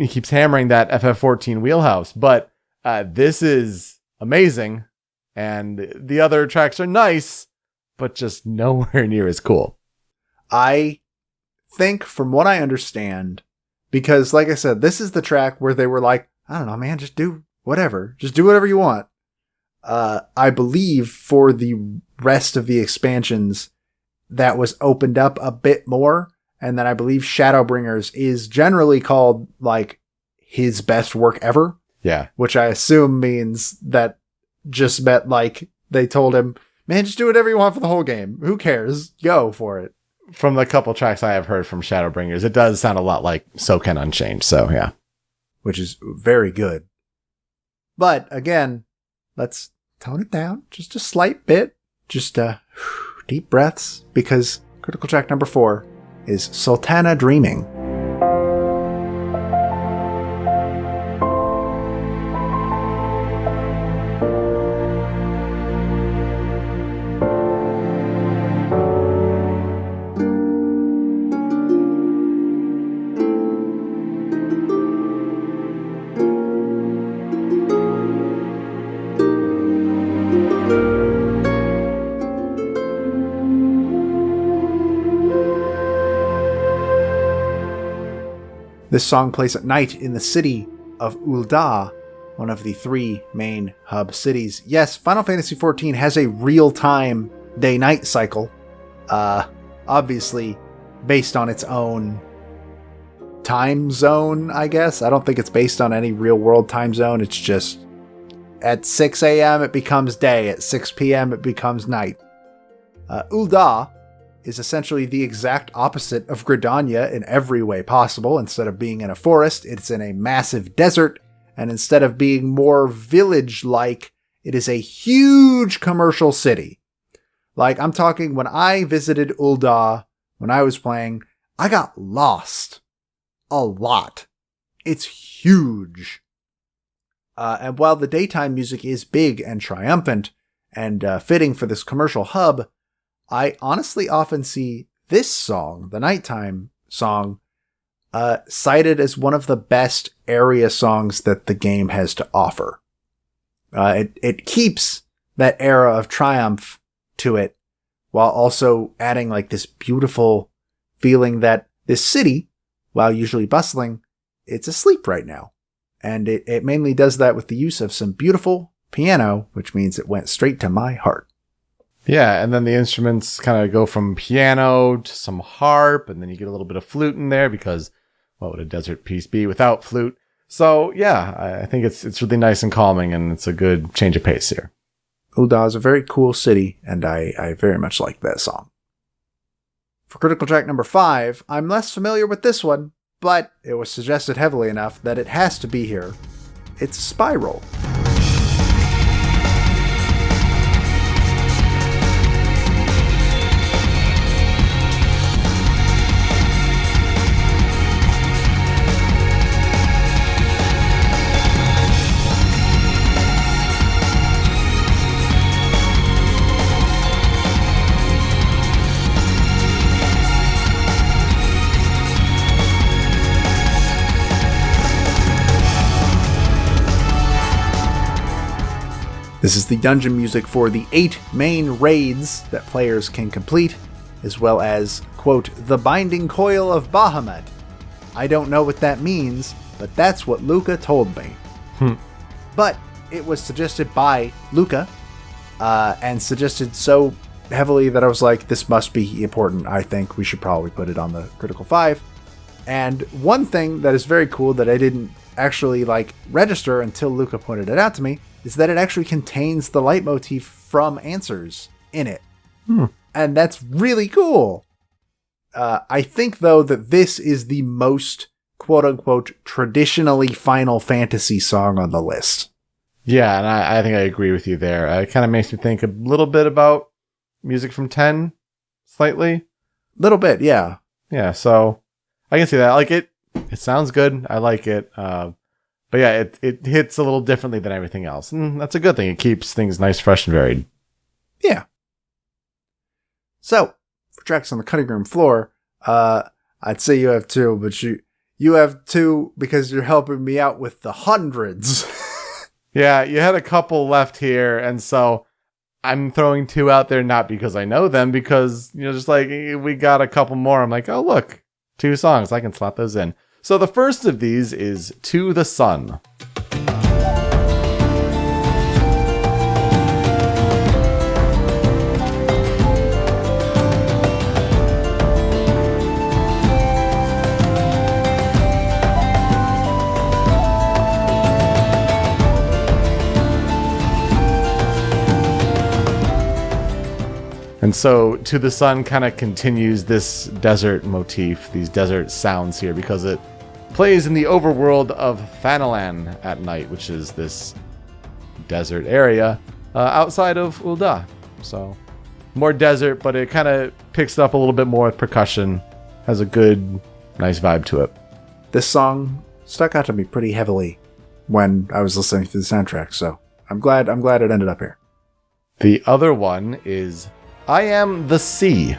keeps hammering that FF14 wheelhouse. But this is amazing, and the other tracks are nice, but just nowhere near as cool. I think, from what I understand, because, like I said, this is the track where they were like, I don't know, man, just do whatever. Just do whatever you want. I believe for the rest of the expansions, that was opened up a bit more, and then I believe Shadowbringers is generally called, like, his best work ever. Yeah. Which I assume means that just meant like they told him, man, just do whatever you want for the whole game. Who cares? Go for it. From the couple tracks I have heard from Shadowbringers, it does sound a lot like Soken Unchained. So, yeah. Which is very good. But again, let's tone it down just a slight bit. Just deep breaths because critical track number 4 is Sultana Dreaming. This song plays at night in the city of Ul'dah, one of the 3 main hub cities. Yes, Final Fantasy XIV has a real-time day-night cycle, obviously based on its own time zone, I guess. I don't think it's based on any real-world time zone. It's just at 6 a.m. it becomes day, at 6 p.m. it becomes night. Ul'dah is essentially the exact opposite of Gridania in every way possible. Instead of being in a forest, it's in a massive desert, and instead of being more village-like, it is a huge commercial city. Like, I'm talking, when I visited Ul'dah, when I was playing, I got lost. A lot. It's huge. And while the daytime music is big and triumphant, and fitting for this commercial hub, I honestly often see this song, the nighttime song, cited as one of the best area songs that the game has to offer. It keeps that era of triumph to it, while also adding like this beautiful feeling that this city, while usually bustling, it's asleep right now. And it mainly does that with the use of some beautiful piano, which means it went straight to my heart. Yeah, and then the instruments kind of go from piano to some harp, and then you get a little bit of flute in there because what would a desert piece be without flute? So yeah, I think it's really nice and calming, and it's a good change of pace here. Ul'dah is a very cool city, and I very much like that song. For critical track number 5, I'm less familiar with this one, but it was suggested heavily enough that it has to be here. It's Spiral. This is the dungeon music for the 8 main raids that players can complete, as well as, quote, the Binding Coil of Bahamut. I don't know what that means, but that's what Luca told me. But it was suggested by Luca, and suggested so heavily that I was like, this must be important. I think we should probably put it on the Critical 5. And one thing that is very cool that I didn't actually register until Luca pointed it out to me is that it actually contains the leitmotif from Answers in it. And that's really cool. I think, though, that this is the most, quote-unquote, traditionally Final Fantasy song on the list. Yeah, and I think I agree with you there. It kind of makes me think a little bit about music from 10, slightly. Little bit, yeah. Yeah, so I can see that. It sounds good. I like it. But yeah, it hits a little differently than everything else. And that's a good thing. It keeps things nice, fresh, and varied. Yeah. So, for tracks on the cutting room floor, I'd say you have 2, but you have 2 because you're helping me out with the hundreds. Yeah, you had a couple left here, and so I'm throwing 2 out there, not because I know them, because, just we got a couple more. I'm like, oh, look, 2 songs. I can slot those in. So the first of these is To the Sun. And so To the Sun kind of continues this desert motif, these desert sounds here, because it plays in the overworld of Thanalan at night, which is this desert area outside of Ul'dah. So more desert, but it kind of picks it up a little bit more with percussion, has a good, nice vibe to it. This song stuck out to me pretty heavily when I was listening to the soundtrack, so I'm glad it ended up here. The other one is I Am the Sea.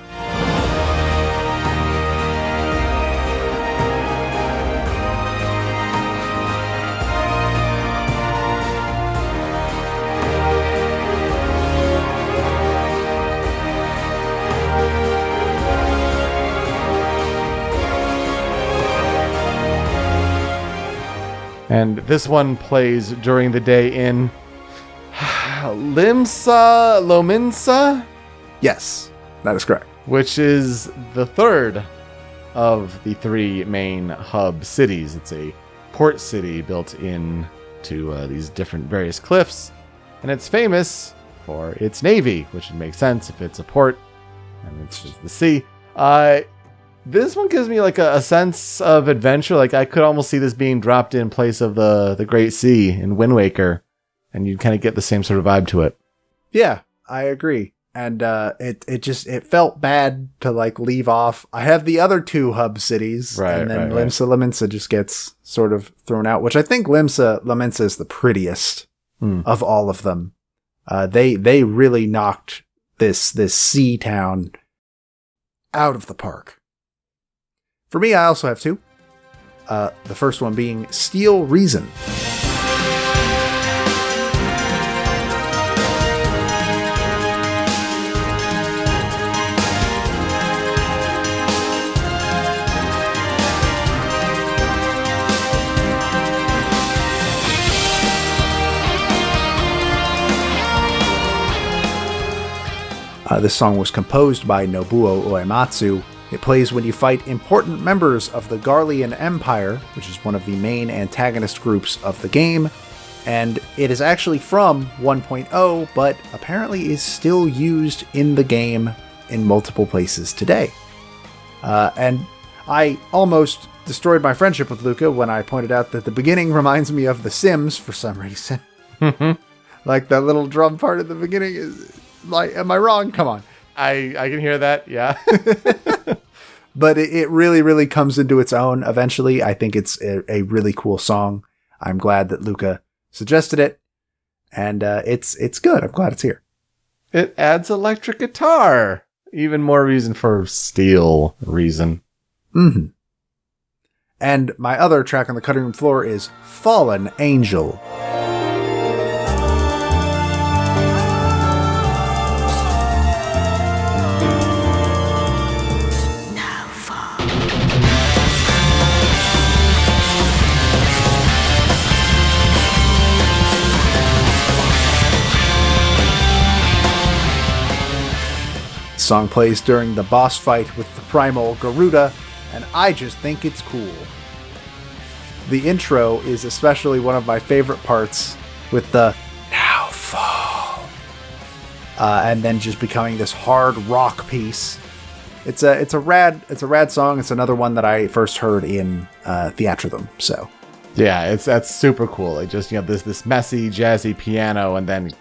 And this one plays during the day in Lominsa, Yes, that is correct. which is the third of the three main hub cities. It's a port city built into these different various cliffs, and it's famous for its navy, which would make sense if it's a port and it's just the sea. This one gives me like a sense of adventure. Like I could almost see this being dropped in place of the Great Sea in Wind Waker, and you'd kind of get the same sort of vibe to it. Yeah, I agree. And it felt bad to like leave off. I have the other two hub cities, Right, and then right, right. Limsa Lominsa just gets sort of thrown out, which I think Limsa Lominsa is the prettiest of all of them. They really knocked this sea town out of the park. For me, I also have two. The first one being Steel Reason. This song was composed by Nobuo Uematsu. It plays when you fight important members of the Garlean Empire, which is one of the main antagonist groups of the game, and it is actually from 1.0, but apparently is still used in the game in multiple places today. And I almost destroyed my friendship with Luca when I pointed out that the beginning reminds me of The Sims for some reason. Like that little drum part at the beginning is like, am I wrong? Come on. I can hear that, yeah. But it really, really comes into its own eventually. I think it's a really cool song. I'm glad that Luca suggested it. And it's good. I'm glad it's here. It adds electric guitar. Even more reason for Steel Reason. Mm-hmm. And my other track on the cutting room floor is Fallen Angel. The song plays during the boss fight with the primal Garuda, and I just think it's cool. The intro is especially one of my favorite parts, with the "Now Fall," and then just becoming this hard rock piece. It's a rad song. It's another one that I first heard in Theatrhythm. So Yeah, that's super cool. It just, this messy jazzy piano, and then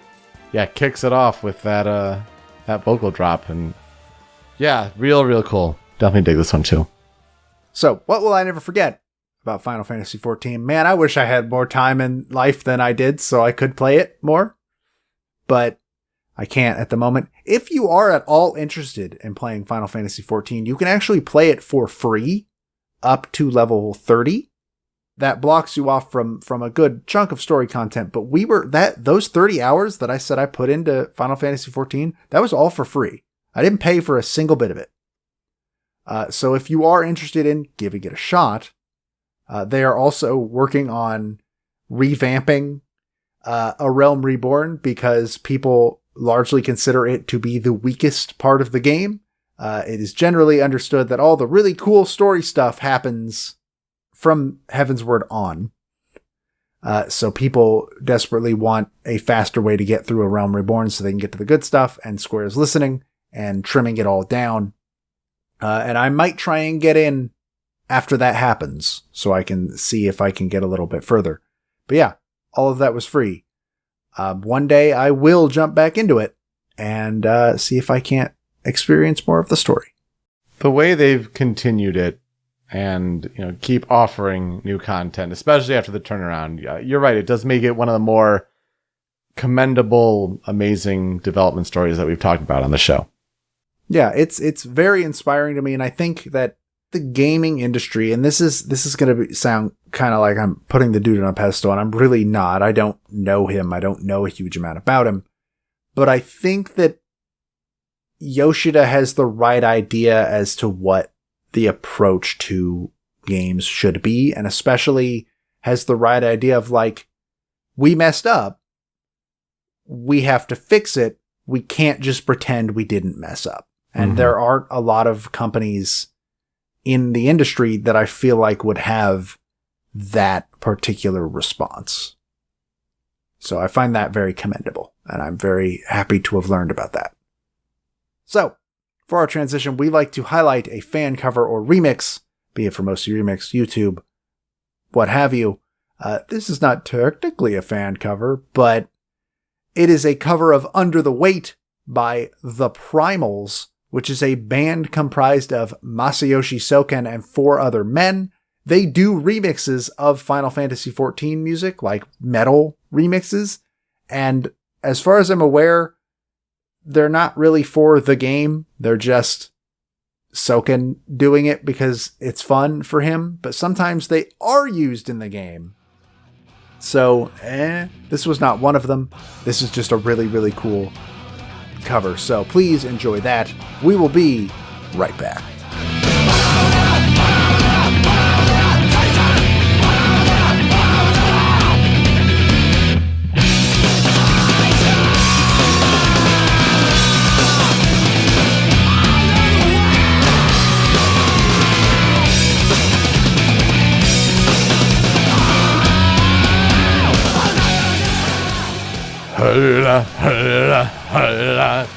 kicks it off with that vocal drop, and real cool. Definitely dig this one too. So, what will I never forget about Final Fantasy XIV? Man, I wish I had more time in life than I did so I could play it more. But I can't at the moment. If you are at all interested in playing Final Fantasy XIV, you can actually play it for free up to level 30. That blocks you off from a good chunk of story content. But those 30 hours that I said I put into Final Fantasy XIV, that was all for free. I didn't pay for a single bit of it. So if you are interested in giving it a shot, they are also working on revamping A Realm Reborn because people largely consider it to be the weakest part of the game. It is generally understood that all the really cool story stuff happens from Heavensward on. So people desperately want a faster way to get through A Realm Reborn so they can get to the good stuff, and Square is listening and trimming it all down. And I might try and get in after that happens so I can see if I can get a little bit further. But yeah, all of that was free. One day I will jump back into it and see if I can't experience more of the story. The way they've continued it and keep offering new content, especially after the turnaround, you're right, it does make it one of the more commendable, amazing development stories that we've talked about on the show. Yeah, it's very inspiring to me, and I think that the gaming industry, and this is going to sound kind of like I'm putting the dude on a pedestal, and I'm really not. I don't know him. I don't know a huge amount about him. But I think that Yoshida has the right idea as to what the approach to games should be, and especially has the right idea of like, we messed up. We have to fix it. We can't just pretend we didn't mess up. And there aren't a lot of companies in the industry that I feel like would have that particular response. So I find that very commendable, and I'm very happy to have learned about that. So, for our transition, we like to highlight a fan cover or remix, be it for Mostly Remix, YouTube, what have you. This is not technically a fan cover, but it is a cover of Under the Weight by the Primals, which is a band comprised of Masayoshi Soken and 4 other men. They do remixes of Final Fantasy XIV music, like metal remixes. And as far as I'm aware, they're not really for the game. They're just Soken doing it because it's fun for him. But sometimes they are used in the game. So, this was not one of them. This is just a really, really cool cover. So please enjoy that. We will be right back.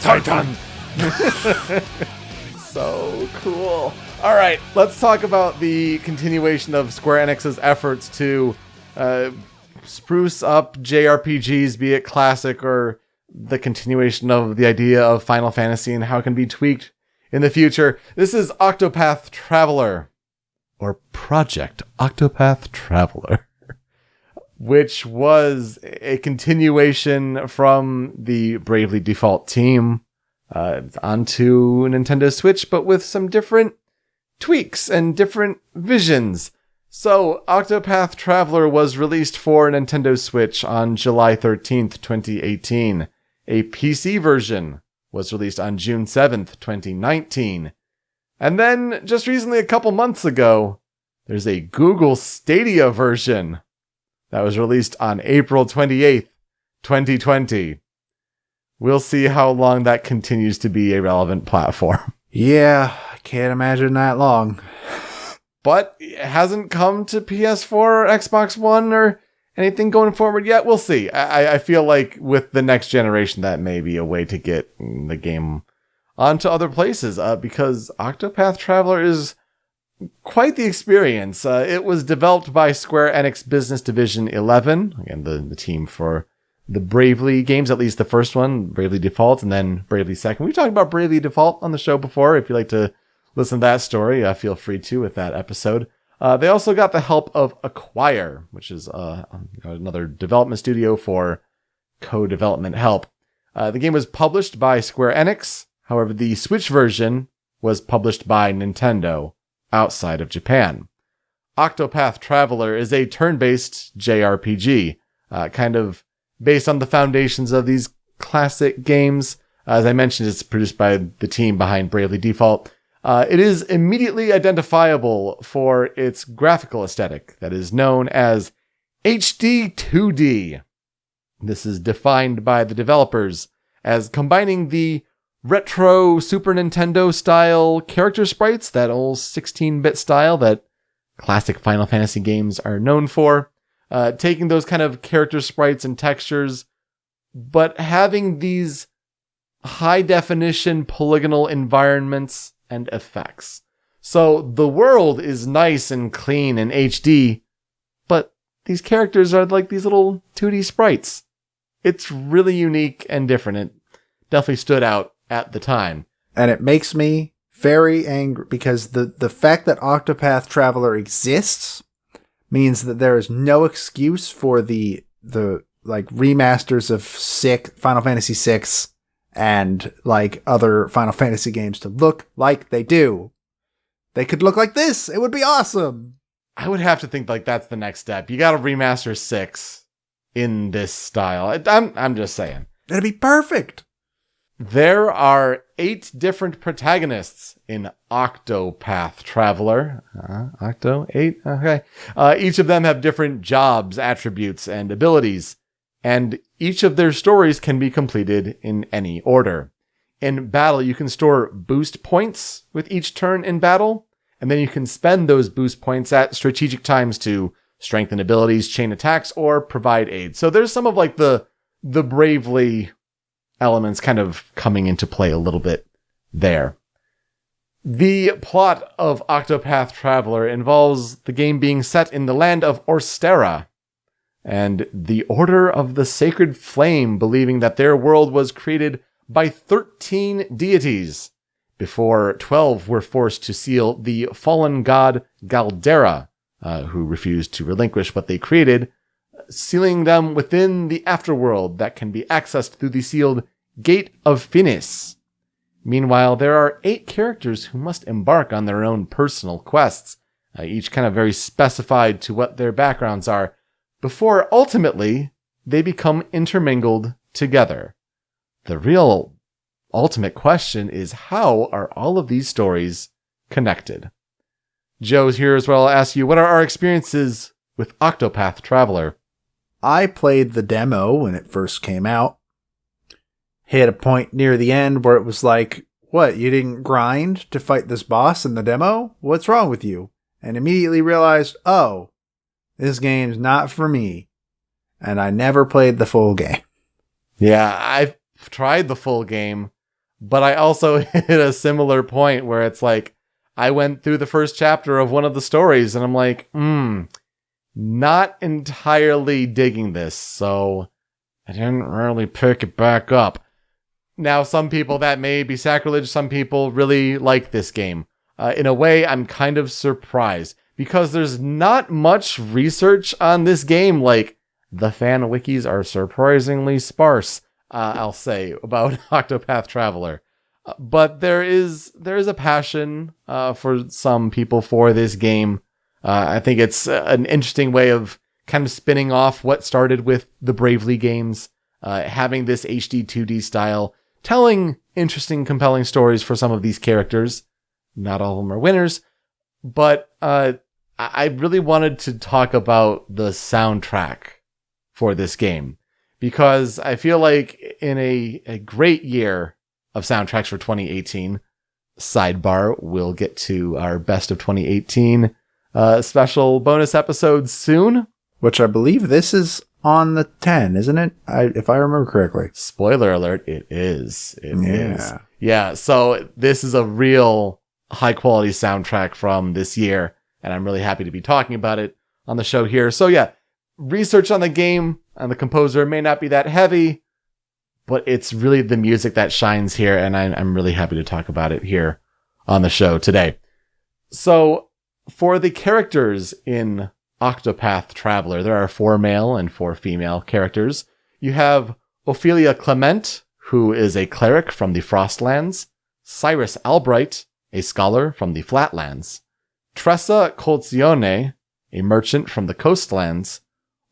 Titan. So cool. All right, let's talk about the continuation of Square Enix's efforts to spruce up JRPGs, be it classic or the continuation of the idea of Final Fantasy and how it can be tweaked in the future. This is Octopath Traveler, or Project Octopath Traveler, which was a continuation from the Bravely Default team onto Nintendo Switch, but with some different tweaks and different visions. So, Octopath Traveler was released for Nintendo Switch on July 13th, 2018. A PC version was released on June 7th, 2019. And then, just recently, a couple months ago, there's a Google Stadia version that was released on April 28th, 2020. We'll see how long that continues to be a relevant platform. Yeah, I can't imagine that long. But it hasn't come to PS4 or Xbox One or anything going forward yet. We'll see. I feel like with the next generation, that may be a way to get the game onto other places, because Octopath Traveler is quite the experience. It was developed by Square Enix Business Division 11, again, the team for the Bravely games, at least the first one, Bravely Default, and then Bravely Second. We've talked about Bravely Default on the show before. If you'd like to listen to that story, feel free to with that episode. They also got the help of Acquire, which is another development studio for co-development help. The game was published by Square Enix. However, the Switch version was published by Nintendo outside of Japan. Octopath Traveler is a turn-based JRPG, kind of based on the foundations of these classic games. As I mentioned, it's produced by the team behind Bravely Default. It is immediately identifiable for its graphical aesthetic that is known as HD 2D. This is defined by the developers as combining the retro Super Nintendo style character sprites, that old 16-bit style that classic Final Fantasy games are known for, taking those kind of character sprites and textures, but having these high-definition polygonal environments and effects. So the world is nice and clean and HD, but these characters are like these little 2D sprites. It's really unique and different. It definitely stood out at the time. And it makes me very angry because the fact that Octopath Traveler exists means that there is no excuse for the like remasters of Final Fantasy VI and like other Final Fantasy games to look like they do. They could look like this. It would be awesome. I would have to think like that's the next step. You got to remaster 6 in this style. I'm just saying. It'd be perfect. There are 8 different protagonists in Octopath Traveler. Octo? 8? Okay. Each of them have different jobs, attributes, and abilities, and each of their stories can be completed in any order. In battle, you can store boost points with each turn in battle, and then you can spend those boost points at strategic times to strengthen abilities, chain attacks, or provide aid. So there's some of like the Bravely elements kind of coming into play a little bit there. The plot of Octopath Traveler involves the game being set in the land of Orsterra, and the Order of the Sacred Flame believing that their world was created by 13 deities, before 12 were forced to seal the fallen god Galdera, who refused to relinquish what they created, sealing them within the afterworld that can be accessed through the sealed Gate of Finis. Meanwhile, there are 8 characters who must embark on their own personal quests, each kind of very specified to what their backgrounds are, before ultimately they become intermingled together. The real ultimate question is, how are all of these stories connected? Joe's here as well. I'll ask you, what are our experiences with Octopath Traveler? I played the demo when it first came out. Hit a point near the end where it was like, what, you didn't grind to fight this boss in the demo? What's wrong with you? And immediately realized, oh, this game's not for me. And I never played the full game. Yeah, I've tried the full game, but I also hit a similar point where it's like, I went through the first chapter of one of the stories and I'm like, not entirely digging this, so I didn't really pick it back up. Now, some people, that may be sacrilege. Some people really like this game. In a way, I'm kind of surprised because there's not much research on this game. Like, the fan wikis are surprisingly sparse, I'll say, about Octopath Traveler. But there is a passion for some people for this game. I think it's an interesting way of kind of spinning off what started with the Bravely games, having this HD 2D style, telling interesting, compelling stories for some of these characters. Not all of them are winners, but I really wanted to talk about the soundtrack for this game, because I feel like in a great year of soundtracks for 2018, sidebar, we'll get to our best of 2018 special bonus episode soon. Which I believe this is on the 10, isn't it? If I remember correctly. Spoiler alert, it is. It Yeah. is. Yeah, so this is a real high-quality soundtrack from this year, and I'm really happy to be talking about it on the show here. So yeah, research on the game and the composer may not be that heavy, but it's really the music that shines here, and I'm really happy to talk about it here on the show today. So, for the characters in Octopath Traveler, there are 4 male and 4 female characters. You have Ophelia Clement, who is a cleric from the Frostlands, Cyrus Albright, a scholar from the Flatlands, Tressa Colzione, a merchant from the Coastlands,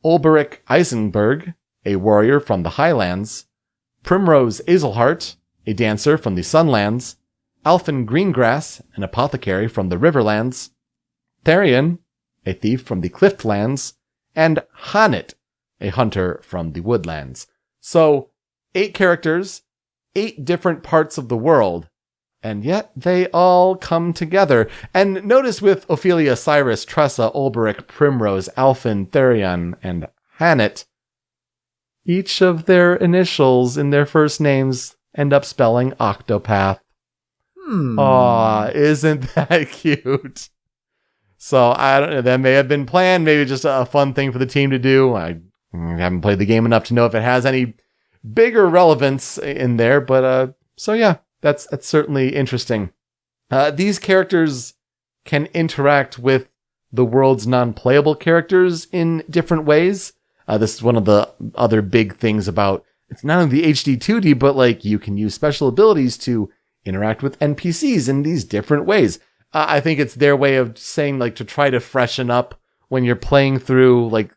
Ulberich Eisenberg, a warrior from the Highlands, Primrose Azelhart, a dancer from the Sunlands, Alphen Greengrass, an apothecary from the Riverlands, Therian, a thief from the Cliftlands, and Hanit, a hunter from the Woodlands. So, 8 characters, 8 different parts of the world, and yet they all come together. And notice with Ophelia, Cyrus, Tressa, Ulberich, Primrose, Alphen, Therian, and Hanit, each of their initials in their first names end up spelling Octopath. Aw, isn't that cute? So, I don't know, that may have been planned, maybe just a fun thing for the team to do. I haven't played the game enough to know if it has any bigger relevance in there, but, so yeah, that's certainly interesting. These characters can interact with the world's non-playable characters in different ways. This is one of the other big things about, it's not only the HD 2D, but like you can use special abilities to interact with NPCs in these different ways. I think it's their way of saying, like, to try to freshen up when you're playing through, like,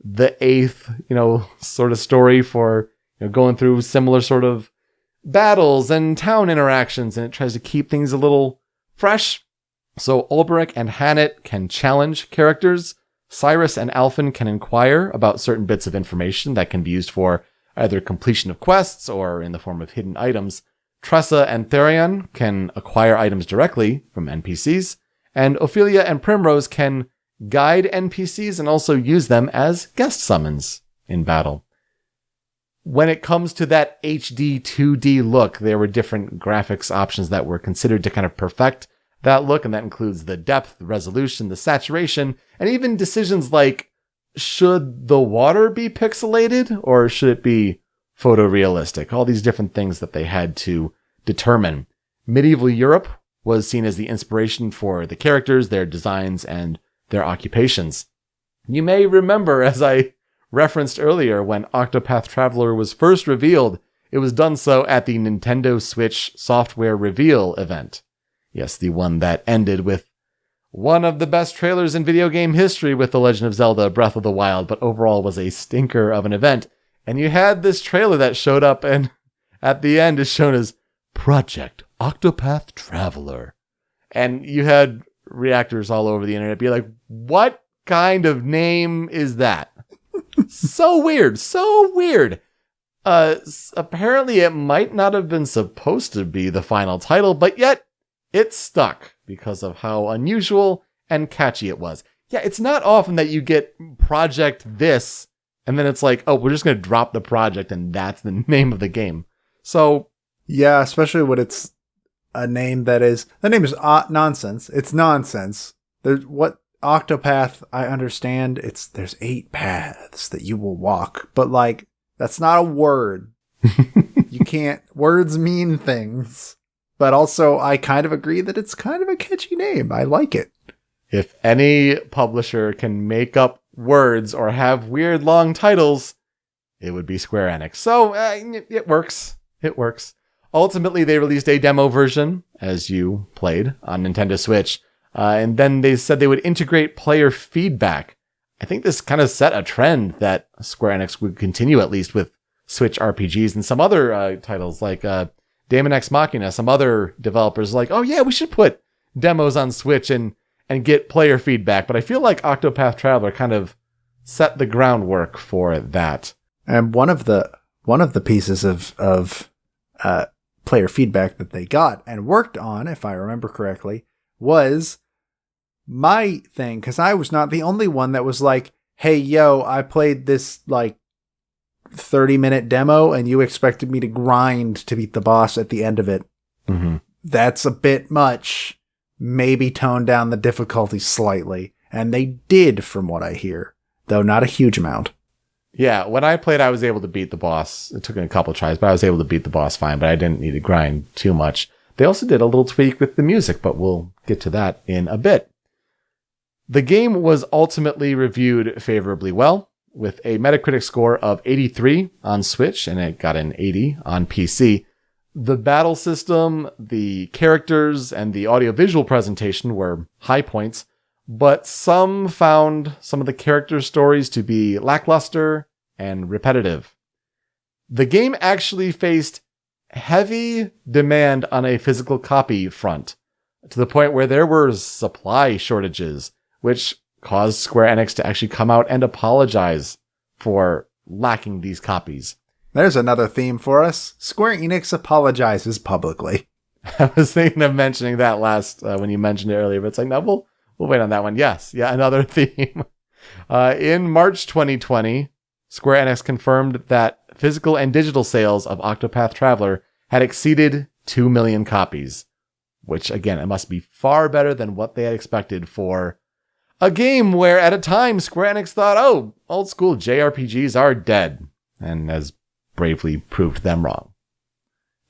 the 8th, sort of story for, going through similar sort of battles and town interactions, and it tries to keep things a little fresh. So Ulbrich and Hannet can challenge characters. Cyrus and Alphen can inquire about certain bits of information that can be used for either completion of quests or in the form of hidden items. Tressa and Therion can acquire items directly from NPCs, and Ophelia and Primrose can guide NPCs and also use them as guest summons in battle. When it comes to that HD 2D look, there were different graphics options that were considered to kind of perfect that look, and that includes the depth, the resolution, the saturation, and even decisions like, should the water be pixelated or should it be photorealistic? All these different things that they had to determine. Medieval Europe was seen as the inspiration for the characters, their designs, and their occupations. You may remember, as I referenced earlier, when Octopath Traveler was first revealed, it was done so at the Nintendo Switch software reveal event. Yes, the one that ended with one of the best trailers in video game history with The Legend of Zelda Breath of the Wild, but overall was a stinker of an event. And you had this trailer that showed up and at the end is shown as Project Octopath Traveler. And you had reactors all over the internet be like, what kind of name is that? So weird, so weird. Apparently it might not have been supposed to be the final title, but yet it stuck because of how unusual and catchy it was. Yeah, it's not often that you get Project this, and then it's like, oh, we're just going to drop the project, and that's the name of the game. So, yeah, especially when it's a name that is... The name is nonsense. It's nonsense. There's what Octopath, I understand, there's 8 paths that you will walk, but like, that's not a word. You can't... Words mean things. But also, I kind of agree that it's kind of a catchy name. I like it. If any publisher can make up words or have weird long titles, it would be Square Enix. So, it works. It works. Ultimately, they released a demo version, as you played, on Nintendo Switch. And then they said they would integrate player feedback. I think this kind of set a trend that Square Enix would continue, at least with Switch RPGs and some other titles like Daemon X Machina. Some other developers like, oh yeah, we should put demos on Switch and get player feedback. But I feel like Octopath Traveler kind of set the groundwork for that. And one of the pieces of player feedback that they got and worked on, if I remember correctly, was my thing, because I was not the only one that was like, hey, yo, I played this like 30-minute demo and you expected me to grind to beat the boss at the end of it. Mm-hmm. That's a bit much. Maybe tone down the difficulty slightly. And they did, from what I hear, though not a huge amount. Yeah, when I played, I was able to beat the boss. It took me a couple tries, but I was able to beat the boss fine, but I didn't need to grind too much. They also did a little tweak with the music, but we'll get to that in a bit. The game was ultimately reviewed favorably well, with a Metacritic score of 83 on Switch, and it got an 80 on PC. The battle system, the characters, and the audiovisual presentation were high points, but some found some of the character stories to be lackluster and repetitive. The game actually faced heavy demand on a physical copy front, to the point where there were supply shortages, which caused Square Enix to actually come out and apologize for lacking these copies. There's another theme for us. Square Enix apologizes publicly. I was thinking of mentioning that last when you mentioned it earlier, but it's like, no, we'll wait on that one. Yes, yeah, another theme. In March 2020, Square Enix confirmed that physical and digital sales of Octopath Traveler had exceeded 2 million copies, which, again, it must be far better than what they had expected for a game where, at a time, Square Enix thought, oh, old school JRPGs are dead, and has bravely proved them wrong.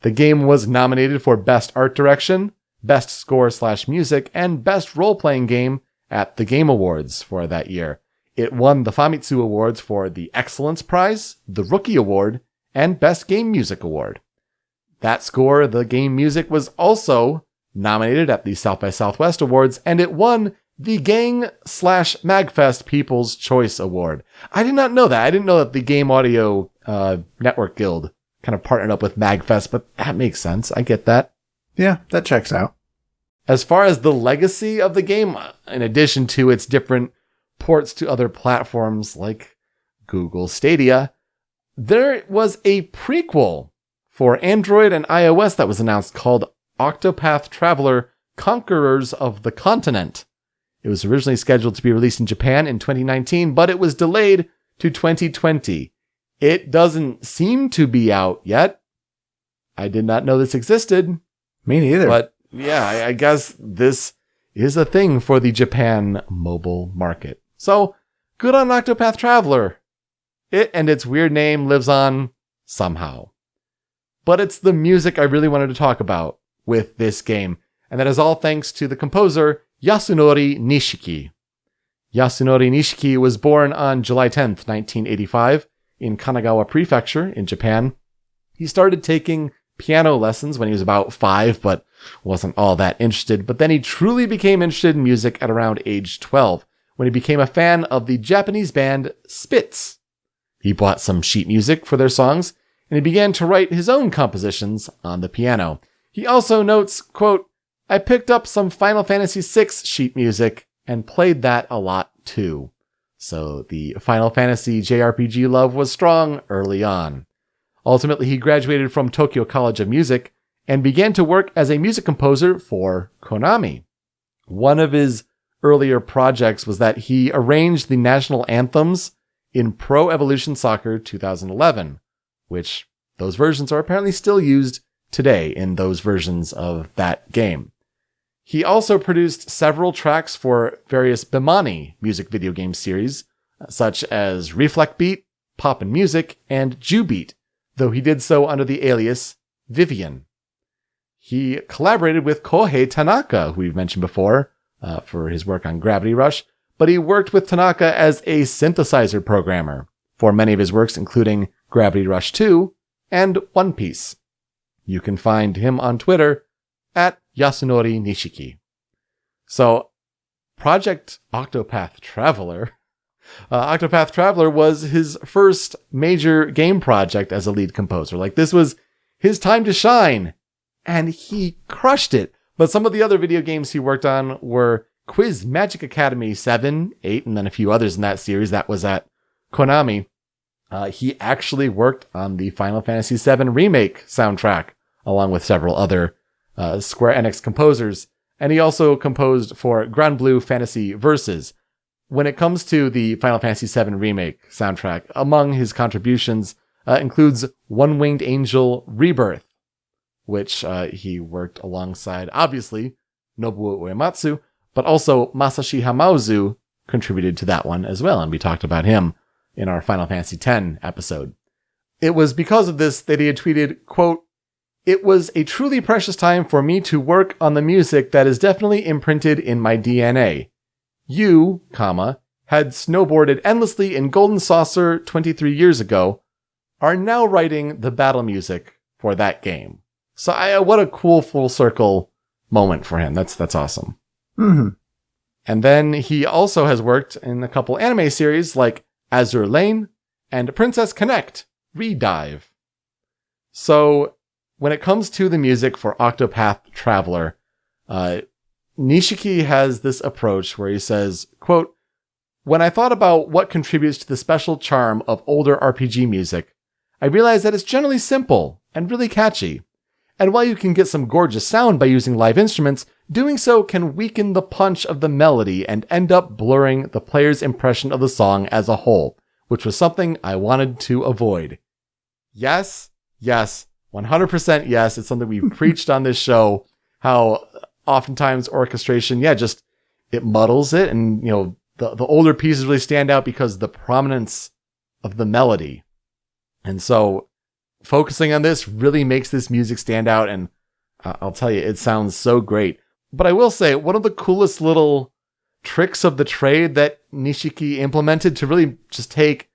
The game was nominated for Best Art Direction, Best Score/Music, and Best Role-Playing Game at the Game Awards for that year. It won the Famitsu Awards for the Excellence Prize, the Rookie Award, and Best Game Music Award. That score, the game music, was also nominated at the South by Southwest Awards, and it won the Gang/Magfest People's Choice Award. I did not know that. I didn't know that the Game Audio Network Guild kind of partnered up with MagFest, but that makes sense. I get that. Yeah, that checks out. As far as the legacy of the game, in addition to its different ports to other platforms like Google Stadia, there was a prequel for Android and iOS that was announced called Octopath Traveler: Conquerors of the Continent. It was originally scheduled to be released in Japan in 2019, but it was delayed to 2020. It doesn't seem to be out yet. I did not know this existed. Me neither. But yeah, I guess this is a thing for the Japan mobile market. So good on Octopath Traveler. It and its weird name lives on somehow. But it's the music I really wanted to talk about with this game. And that is all thanks to the composer Yasunori Nishiki. Yasunori Nishiki was born on July 10th, 1985 in Kanagawa Prefecture in Japan. He started taking piano lessons when he was about 5, but wasn't all that interested. But then he truly became interested in music at around age 12, when he became a fan of the Japanese band Spitz. He bought some sheet music for their songs, and he began to write his own compositions on the piano. He also notes, quote, "I picked up some Final Fantasy VI sheet music and played that a lot too." So the Final Fantasy JRPG love was strong early on. Ultimately, he graduated from Tokyo College of Music and began to work as a music composer for Konami. One of his earlier projects was that he arranged the national anthems in Pro Evolution Soccer 2011, which those versions are apparently still used today in those versions of that game. He also produced several tracks for various Bimani music video game series, such as Reflect Beat, Poppin' Music, and Jew Beat, though he did so under the alias Vivian. He collaborated with Kohei Tanaka, who we've mentioned before, for his work on Gravity Rush, but he worked with Tanaka as a synthesizer programmer for many of his works, including Gravity Rush 2 and One Piece. You can find him on Twitter at Yasunori Nishiki. So, Project Octopath Traveler. Octopath Traveler was his first major game project as a lead composer. Like, this was his time to shine, and he crushed it. But some of the other video games he worked on were Quiz Magic Academy 7, 8, and then a few others in that series. That was at Konami. He actually worked on the Final Fantasy VII Remake soundtrack, along with several other Square Enix composers. And he also composed for Grand Blue Fantasy Versus. When it comes to the Final Fantasy VII Remake soundtrack, among his contributions includes One Winged Angel Rebirth, which he worked alongside, obviously, Nobuo Uematsu, but also Masashi Hamauzu contributed to that one as well, and we talked about him in our Final Fantasy X episode. It was because of this that he had tweeted, quote, "It was a truly precious time for me to work on the music that is definitely imprinted in my DNA. You, had snowboarded endlessly in Golden Saucer 23 years ago, are now writing the battle music for that game." So what a cool full circle moment for him. That's awesome. Mm-hmm. And then he also has worked in a couple anime series like Azure Lane and Princess Connect Redive. So when it comes to the music for Octopath Traveler, Nishiki has this approach where he says, quote, "When I thought about what contributes to the special charm of older RPG music, I realized that it's generally simple and really catchy. And while you can get some gorgeous sound by using live instruments, doing so can weaken the punch of the melody and end up blurring the player's impression of the song as a whole, which was something I wanted to avoid." Yes, 100% yes. It's something we've preached on this show, how oftentimes orchestration, just it muddles it, and the older pieces really stand out because of the prominence of the melody. And so focusing on this really makes this music stand out, and I'll tell you, it sounds so great. But I will say, one of the coolest little tricks of the trade that Nishiki implemented to really just take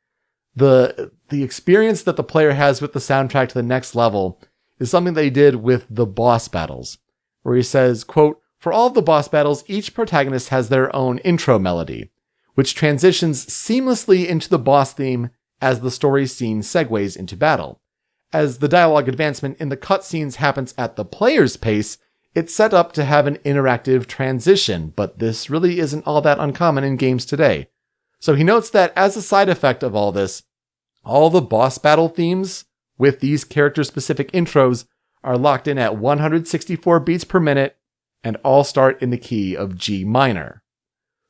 the experience that the player has with the soundtrack to the next level is something they did with the boss battles, where he says, quote, "For all of the boss battles, each protagonist has their own intro melody, which transitions seamlessly into the boss theme as the story scene segues into battle. as the dialogue advancement in the cutscenes happens at the player's pace, it's set up to have an interactive transition, but this really isn't all that uncommon in games today. So he notes that as a side effect of all this, all the boss battle themes with these character-specific intros are locked in at 164 beats per minute and all start in the key of G minor.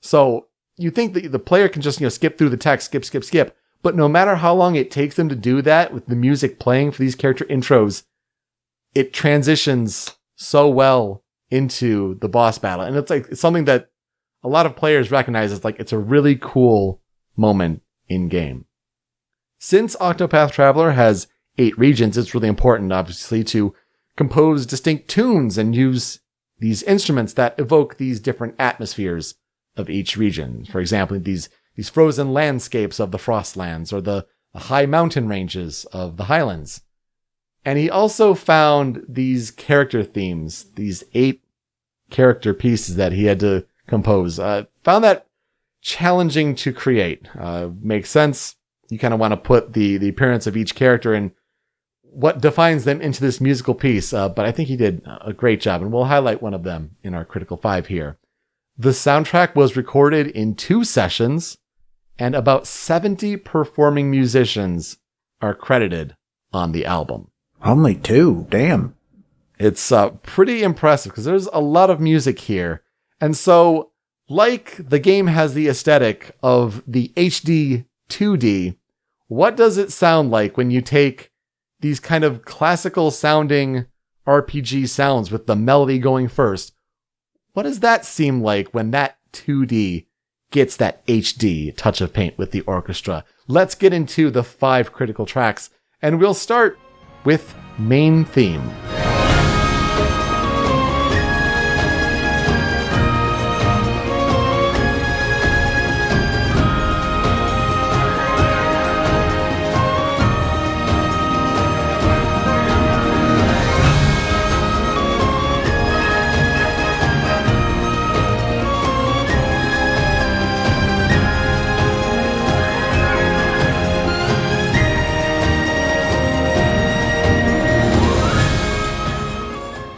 So you think that the player can just, skip through the text, skip, but no matter how long it takes them to do that with the music playing for these character intros, it transitions so well into the boss battle. And it's something that a lot of players recognize as it's a really cool moment in game. Since Octopath Traveler has 8 regions, it's really important, obviously, to compose distinct tunes and use these instruments that evoke these different atmospheres of each region. For example, these frozen landscapes of the Frostlands or the high mountain ranges of the Highlands. And he also found these character themes, these 8 character pieces that he had to compose. Found that challenging to create. Makes sense. You kind of want to put the appearance of each character and what defines them into this musical piece. But I think he did a great job, and we'll highlight one of them in our Critical 5 here. The soundtrack was recorded in 2 sessions, and about 70 performing musicians are credited on the album. Only 2, damn. It's pretty impressive because there's a lot of music here. And so, like the game has the aesthetic of the HD 2D, what does it sound like when you take these kind of classical sounding RPG sounds with the melody going first? What does that seem like when that 2D gets that HD touch of paint with the orchestra? Let's get into the 5 critical tracks, and we'll start with Main Theme.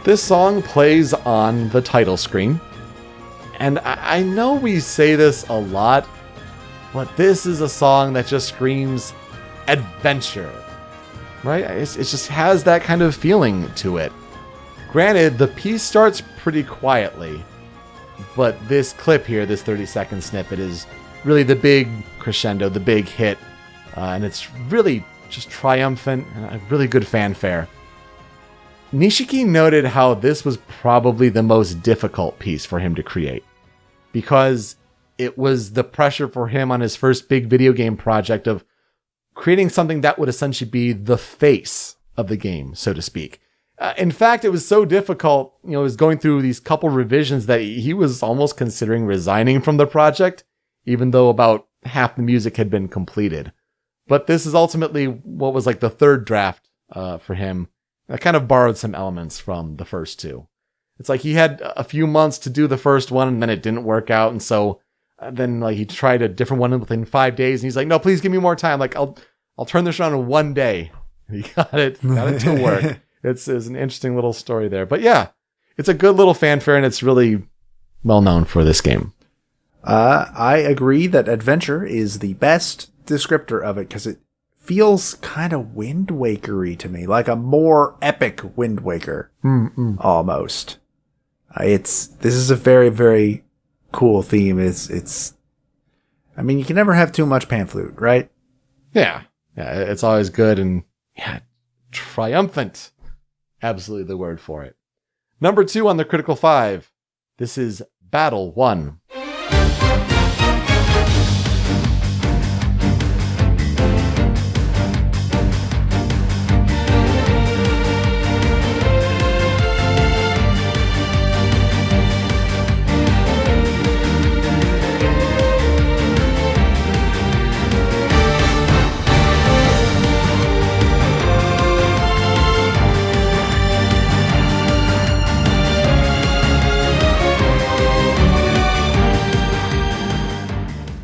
This song plays on the title screen, and I know we say this a lot, but this is a song that just screams adventure, right? It just has that kind of feeling to it. Granted, the piece starts pretty quietly, but this clip here, this 30-second snippet, is really the big crescendo, the big hit, and it's really just triumphant and a really good fanfare. Nishiki noted how this was probably the most difficult piece for him to create, because it was the pressure for him on his first big video game project of creating something that would essentially be the face of the game, so to speak. In fact, it was so difficult, it was going through these couple revisions that he was almost considering resigning from the project, even though about half the music had been completed. But this is ultimately what was like the third draft for him. I kind of borrowed some elements from the first 2. It's like he had a few months to do the first one, and then it didn't work out, and so then he tried a different one within 5 days, and he's like, "No, please give me more time. I'll turn this around in 1 day." He got it to work. It's an interesting little story there, but yeah, it's a good little fanfare, and it's really well known for this game. I agree that adventure is the best descriptor of it because it feels kind of Wind Waker-y to me, like a more epic Wind Waker, almost. This is a very, very cool theme. I mean, you can never have too much pan flute, right? Yeah, it's always good and triumphant. Absolutely the word for it. Number 2 on the Critical 5. This is Battle 1.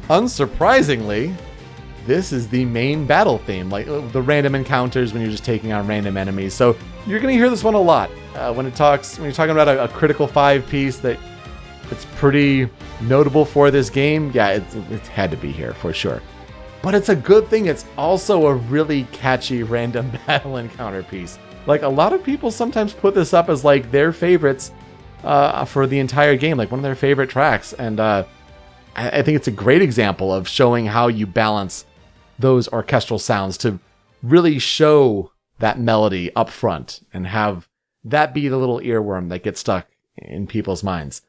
Unsurprisingly, this is the main battle theme, like the random encounters when you're just taking on random enemies. So you're going to hear this one a lot when you're talking about a critical 5 piece that it's pretty notable for this game. Yeah, it had to be here for sure. But it's a good thing. It's also a really catchy random battle encounter piece. Like, a lot of people sometimes put this up as like their favorites for the entire game, like one of their favorite tracks. And I think it's a great example of showing how you balance those orchestral sounds to really show that melody up front and have that be the little earworm that gets stuck in people's minds.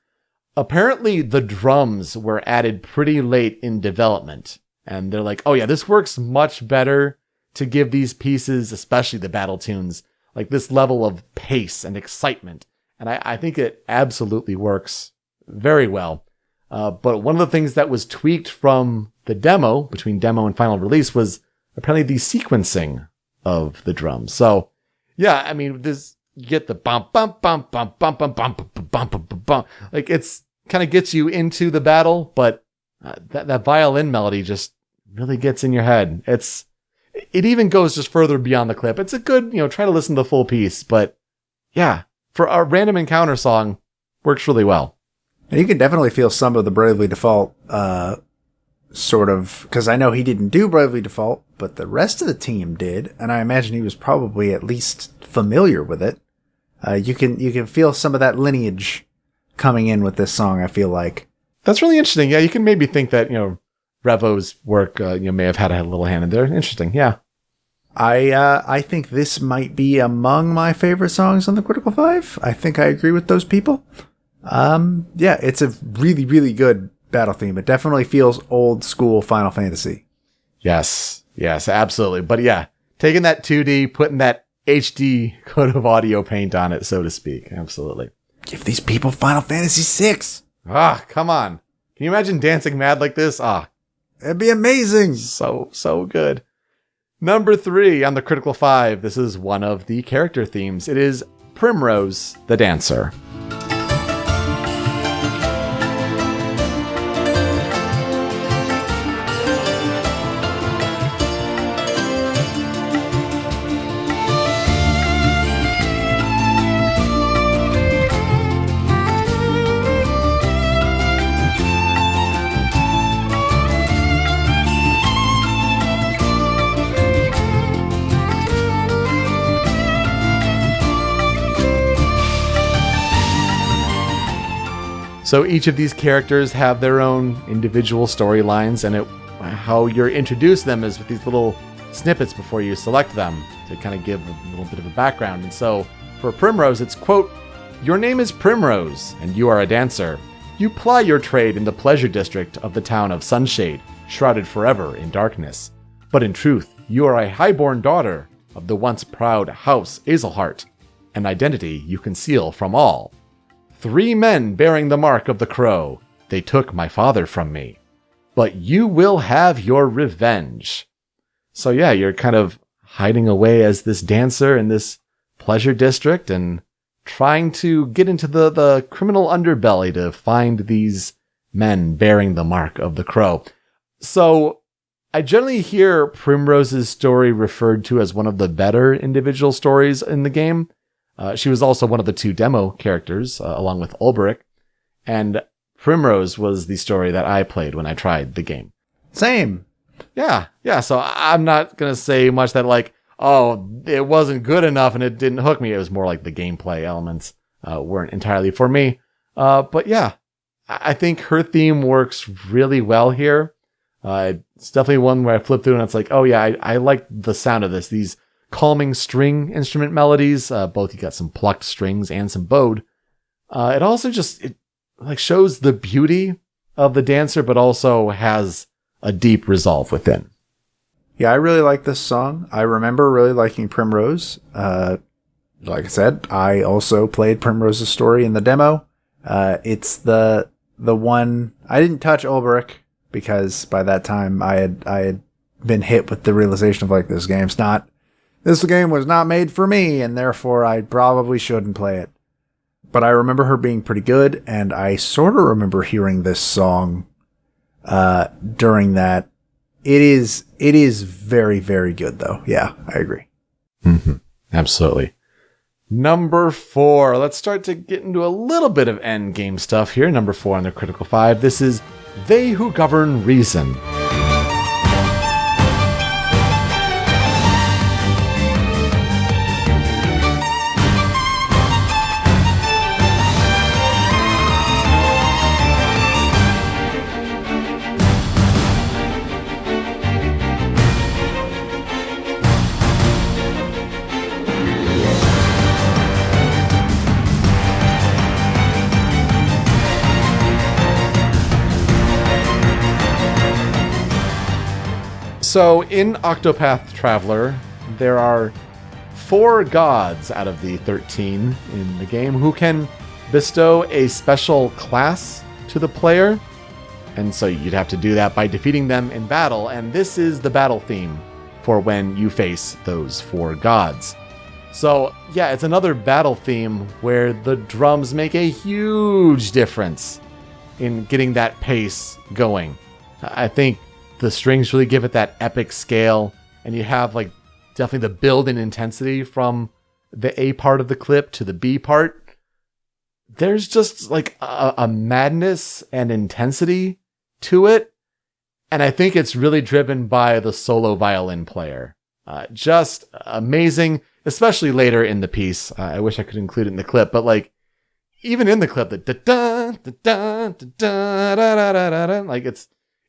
Apparently, the drums were added pretty late in development. And they're like, oh yeah, this works much better to give these pieces, especially the battle tunes, like this level of pace and excitement. And I think it absolutely works very well. But one of the things that was tweaked from the demo, between demo and final release, was apparently the sequencing of the drums. So yeah, I mean, you get the bump, bump, bump, bump, bump, bump, bump, bump, bump, bump, bump. Like, it's kind of gets you into the battle, but that violin melody just really gets in your head. It even goes just further beyond the clip. It's a good, try to listen to the full piece, but yeah, for a random encounter song, works really well. And you can definitely feel some of the Bravely Default, sort of, because I know he didn't do Bravely Default, but the rest of the team did, and I imagine he was probably at least familiar with it. You can feel some of that lineage coming in with this song, I feel like. That's really interesting. Yeah, you can maybe think that, Revo's work, may have had a little hand in there. Interesting, yeah. I think this might be among my favorite songs on the Critical 5. I think I agree with those people. Yeah, it's a really, really good battle theme. It definitely feels old school Final Fantasy. Yes, absolutely. But yeah, taking that 2D, putting that HD coat of audio paint on it, so to speak. Absolutely. Give these people Final Fantasy VI. Come on. Can you imagine dancing mad like this? It'd be amazing. So good. Number 3 on the Critical 5. This is one of the character themes. It is Primrose the Dancer. So each of these characters have their own individual storylines, and how you're introduced to them is with these little snippets before you select them to kind of give a little bit of a background. And so for Primrose, it's, quote, "Your name is Primrose, and you are a dancer. You ply your trade in the pleasure district of the town of Sunshade, shrouded forever in darkness. But in truth, you are a highborn daughter of the once proud House Azelhart, an identity you conceal from all. 3 men bearing the mark of the crow. They took my father from me. But you will have your revenge." So yeah, you're kind of hiding away as this dancer in this pleasure district and trying to get into the criminal underbelly to find these men bearing the mark of the crow. So I generally hear Primrose's story referred to as one of the better individual stories in the game. She was also one of the 2 demo characters, along with Ulbrich, and Primrose was the story that I played when I tried the game. Same. Yeah, so I'm not going to say much that like, it wasn't good enough and it didn't hook me. It was more like the gameplay elements weren't entirely for me. But yeah, I think her theme works really well here. It's definitely one where I flip through and it's like, oh yeah, I like the sound of this. These calming string instrument melodies, both you got some plucked strings and some bowed. It also it like shows the beauty of the dancer, but also has a deep resolve within. Yeah, I really like this song. I remember really liking Primrose. Like I said, I also played Primrose's story in the demo. It's the one I didn't touch Ulbrich because by that time I had been hit with the realization of like this game was not made for me, and therefore I probably shouldn't play it. But I remember her being pretty good, and I sort of remember hearing this song during that It is very, very good though. Yeah, I agree. Absolutely. Number 4. Let's start to get into a little bit of end game stuff here. Number 4 on the Critical 5. This is They Who Govern Reason. So in Octopath Traveler, there are 4 gods out of the 13 in the game who can bestow a special class to the player. And so you'd have to do that by defeating them in battle. And this is the battle theme for when you face those 4 gods. So yeah, it's another battle theme where the drums make a huge difference in getting that pace going. I think the strings really give it that epic scale, and you have like definitely the build in intensity from the A part of the clip to the B part. There's just like a madness and intensity to it, and I think it's really driven by the solo violin player. Just amazing, especially later in the piece. I wish I could include it in the clip, but like even in the clip, the da da da da da da da da, like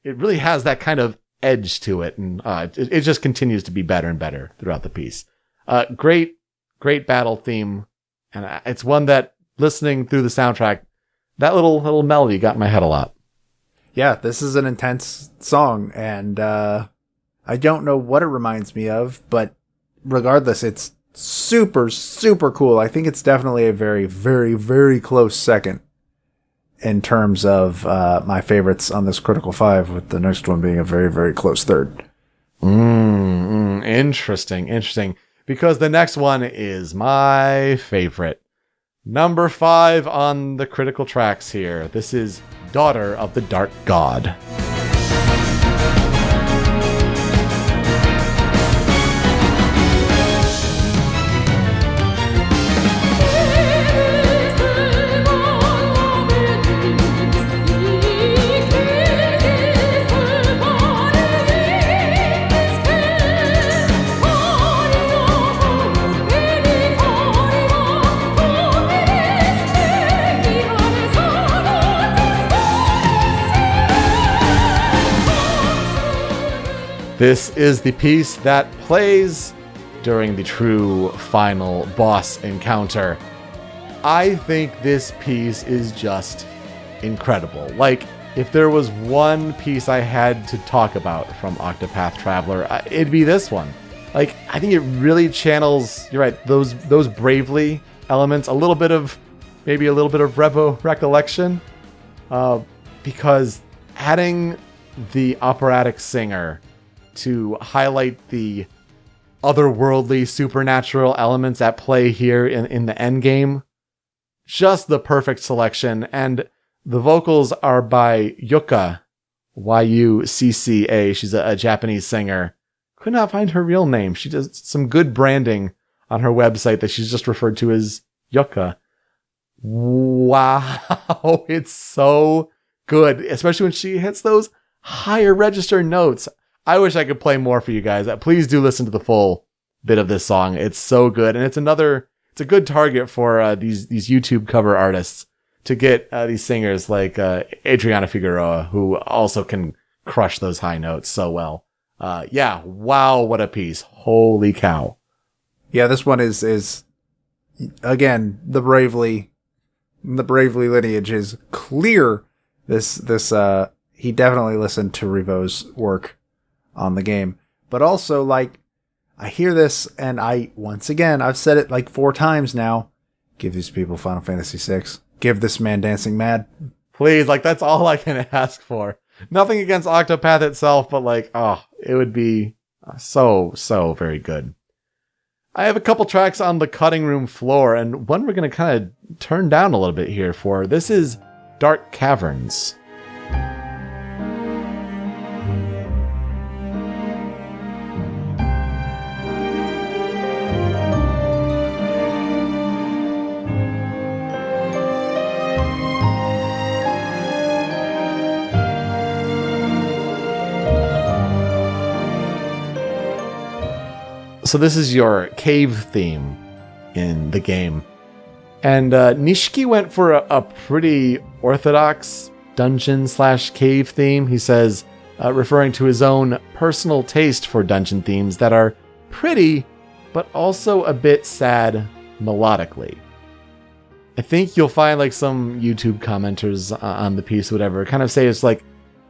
it really has that kind of edge to it, and it just continues to be better and better throughout the piece. Great battle theme, and it's one that, listening through the soundtrack, that little melody got in my head a lot. Yeah, this is an intense song, and I don't know what it reminds me of, but regardless, it's super, super cool. I think it's definitely a very, very, very close second in terms of my favorites on this Critical 5, with the next one being a very, very close third. Interesting. Because the next one is my favorite. Number 5 on the Critical tracks here. This is Daughter of the Dark God. This is the piece that plays during the true final boss encounter. I think this piece is just incredible. Like, if there was one piece I had to talk about from Octopath Traveler, it'd be this one. Like, I think it really channels, you're right, those Bravely elements, maybe a little bit of Revo recollection, because adding the operatic singer to highlight the otherworldly supernatural elements at play here in the end game, just the perfect selection. And the vocals are by Yuka, Yucca. She's a Japanese singer. Could not find her real name. She does some good branding on her website that she's just referred to as Yuka. Wow, it's so good, especially when she hits those higher register notes. I wish I could play more for you guys. Please do listen to the full bit of this song. It's so good. And it's a good target for these YouTube cover artists to get these singers like Adriana Figueroa, who also can crush those high notes so well. Yeah, wow, what a piece. Holy cow. Yeah, this one is again, the Bravely lineage is clear. This he definitely listened to Revo's work on the game. But also, like, I hear this, and I've said it like 4 times now. Give these people Final Fantasy VI. Give this man Dancing Mad. Please, like, that's all I can ask for. Nothing against Octopath itself, but like, it would be so very good. I have a couple tracks on the cutting room floor, and one we're going to kind of turn down a little bit here for. This is Dark Caverns. So this is your cave theme in the game. And Nishiki went for a pretty orthodox dungeon/cave theme. He says, referring to his own personal taste for dungeon themes that are pretty, but also a bit sad melodically. I think you'll find like some YouTube commenters on the piece, whatever, kind of say it's like,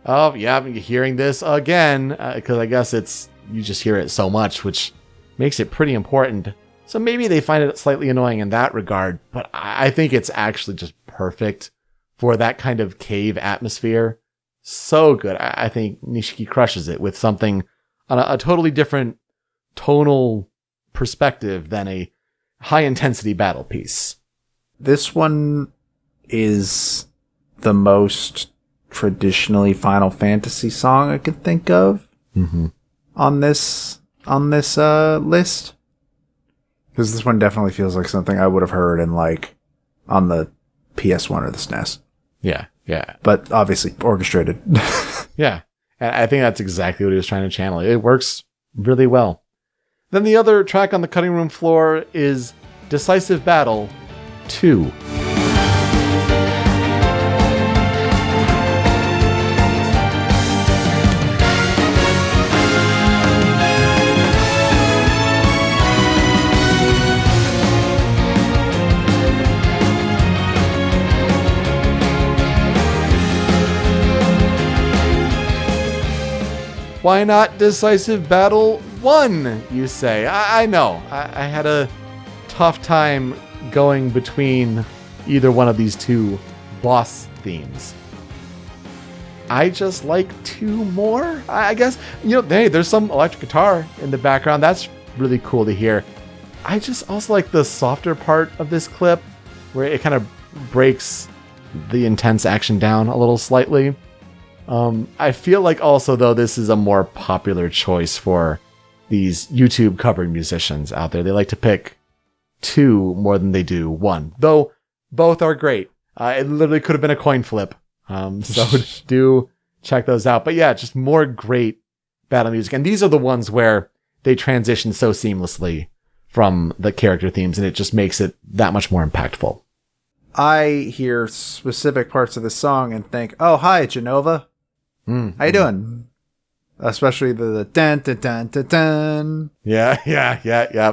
oh yeah, I'm hearing this again, because I guess you just hear it so much, which makes it pretty important. So maybe they find it slightly annoying in that regard, but I think it's actually just perfect for that kind of cave atmosphere. So good. I think Nishiki crushes it with something on a totally different tonal perspective than a high intensity battle piece. This one is the most traditionally Final Fantasy song I could think of on this list. Because this one definitely feels like something I would have heard in like on the PS1 or the SNES. Yeah. But obviously orchestrated. Yeah. And I think that's exactly what he was trying to channel. It works really well. Then the other track on the cutting room floor is Decisive Battle 2. Why not Decisive Battle 1, you say? I know. I had a tough time going between either one of these two boss themes. I just like 2 more, I guess. Hey, there's some electric guitar in the background. That's really cool to hear. I just also like the softer part of this clip where it kind of breaks the intense action down a little slightly. I feel like also, though, this is a more popular choice for these YouTube covered musicians out there. They like to pick 2 more than they do 1, though both are great. It literally could have been a coin flip. So do check those out. But yeah, just more great battle music. And these are the ones where they transition so seamlessly from the character themes, and it just makes it that much more impactful. I hear specific parts of the song and think, oh, hi, Genova. How you doing? Especially the dun dun dun dun dun. Yeah,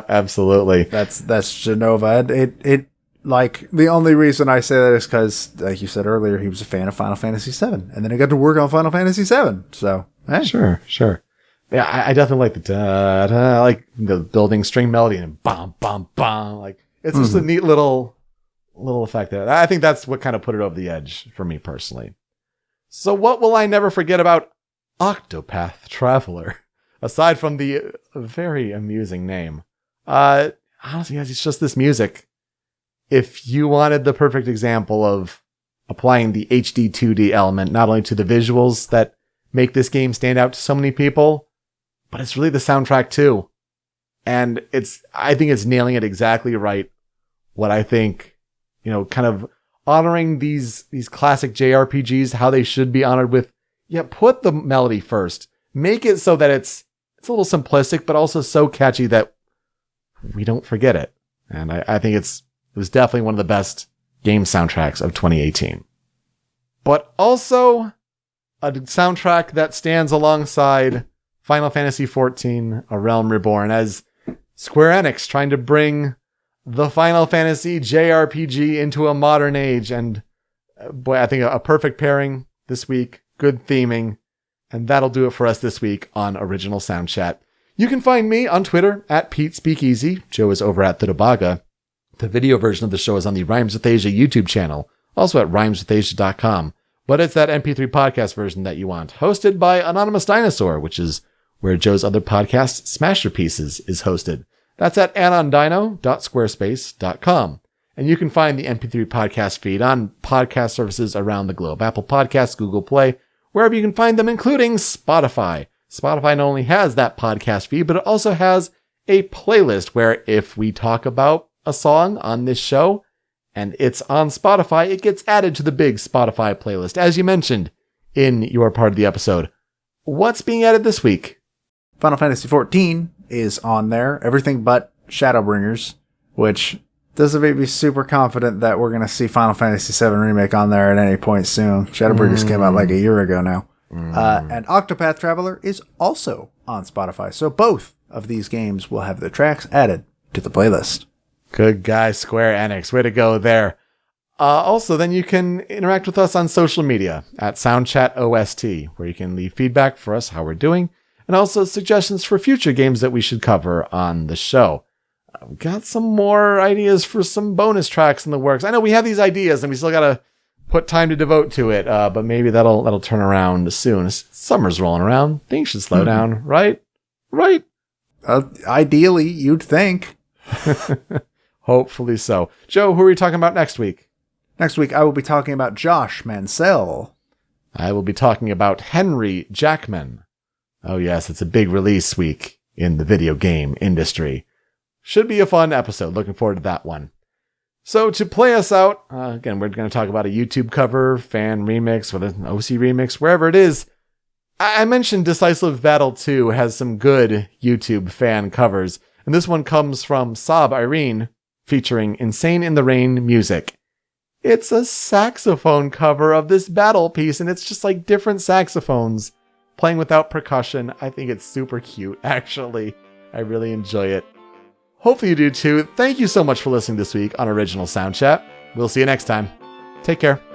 absolutely. That's Genova. It like the only reason I say that is because, like you said earlier, he was a fan of Final Fantasy VII, and then I got to work on Final Fantasy VII. So sure. Yeah, I definitely like the da da, like the building string melody and bam bam bam. Like it's just a neat little effect there. I think that's what kind of put it over the edge for me personally. So what will I never forget about Octopath Traveler? Aside from the very amusing name. Honestly, guys, it's just this music. If you wanted the perfect example of applying the HD 2D element, not only to the visuals that make this game stand out to so many people, but it's really the soundtrack too. And I think it's nailing it exactly right. What I think, kind of honoring these classic JRPGs, how they should be honored with, put the melody first. Make it so that it's a little simplistic, but also so catchy that we don't forget it. And I think it was definitely one of the best game soundtracks of 2018. But also a soundtrack that stands alongside Final Fantasy XIV, A Realm Reborn, as Square Enix trying to bring the Final Fantasy JRPG into a modern age. And boy, I think a perfect pairing this week. Good theming. And that'll do it for us this week on Original Soundchat. You can find me on Twitter at PeteSpeakeasy. Joe is over at the Debaga. The video version of the show is on the Rhymes with Asia YouTube channel, also at rhymeswithasia.com. But it's that MP3 podcast version that you want, hosted by Anonymous Dinosaur, which is where Joe's other podcast, Smasher Pieces, is hosted. That's at anondino.squarespace.com. And you can find the MP3 podcast feed on podcast services around the globe. Apple Podcasts, Google Play, wherever you can find them, including Spotify. Spotify not only has that podcast feed, but it also has a playlist where if we talk about a song on this show and it's on Spotify, it gets added to the big Spotify playlist, as you mentioned in your part of the episode. What's being added this week? Final Fantasy XIV is on there. Everything but Shadowbringers, which doesn't make me super confident that we're going to see Final Fantasy VII Remake on there at any point soon. Shadowbringers came out like a year ago now. And Octopath Traveler is also on Spotify. So both of these games will have their tracks added to the playlist. Good guy, Square Enix. Way to go there. Also, then you can interact with us on social media at Soundchat OST, where you can leave feedback for us, how we're doing, and also suggestions for future games that we should cover on the show. We've got some more ideas for some bonus tracks in the works. I know we have these ideas and we still got to put time to devote to it, but maybe that'll turn around soon. Summer's rolling around. Things should slow down, right? Right? Ideally, you'd think. Hopefully so. Joe, who are we talking about next week? Next week, I will be talking about Josh Mansell. I will be talking about Henry Jackman. Oh yes, it's a big release week in the video game industry. Should be a fun episode. Looking forward to that one. So to play us out, again, we're going to talk about a YouTube cover, fan remix, whether an OC remix, wherever it is. I mentioned Decisive Battle 2 has some good YouTube fan covers, and this one comes from Saab Irene, featuring Insane in the Rain music. It's a saxophone cover of this battle piece, and it's just like different saxophones playing without percussion. I think it's super cute, actually. I really enjoy it. Hopefully you do too. Thank you so much for listening this week on Original Sound Chat. We'll see you next time. Take care.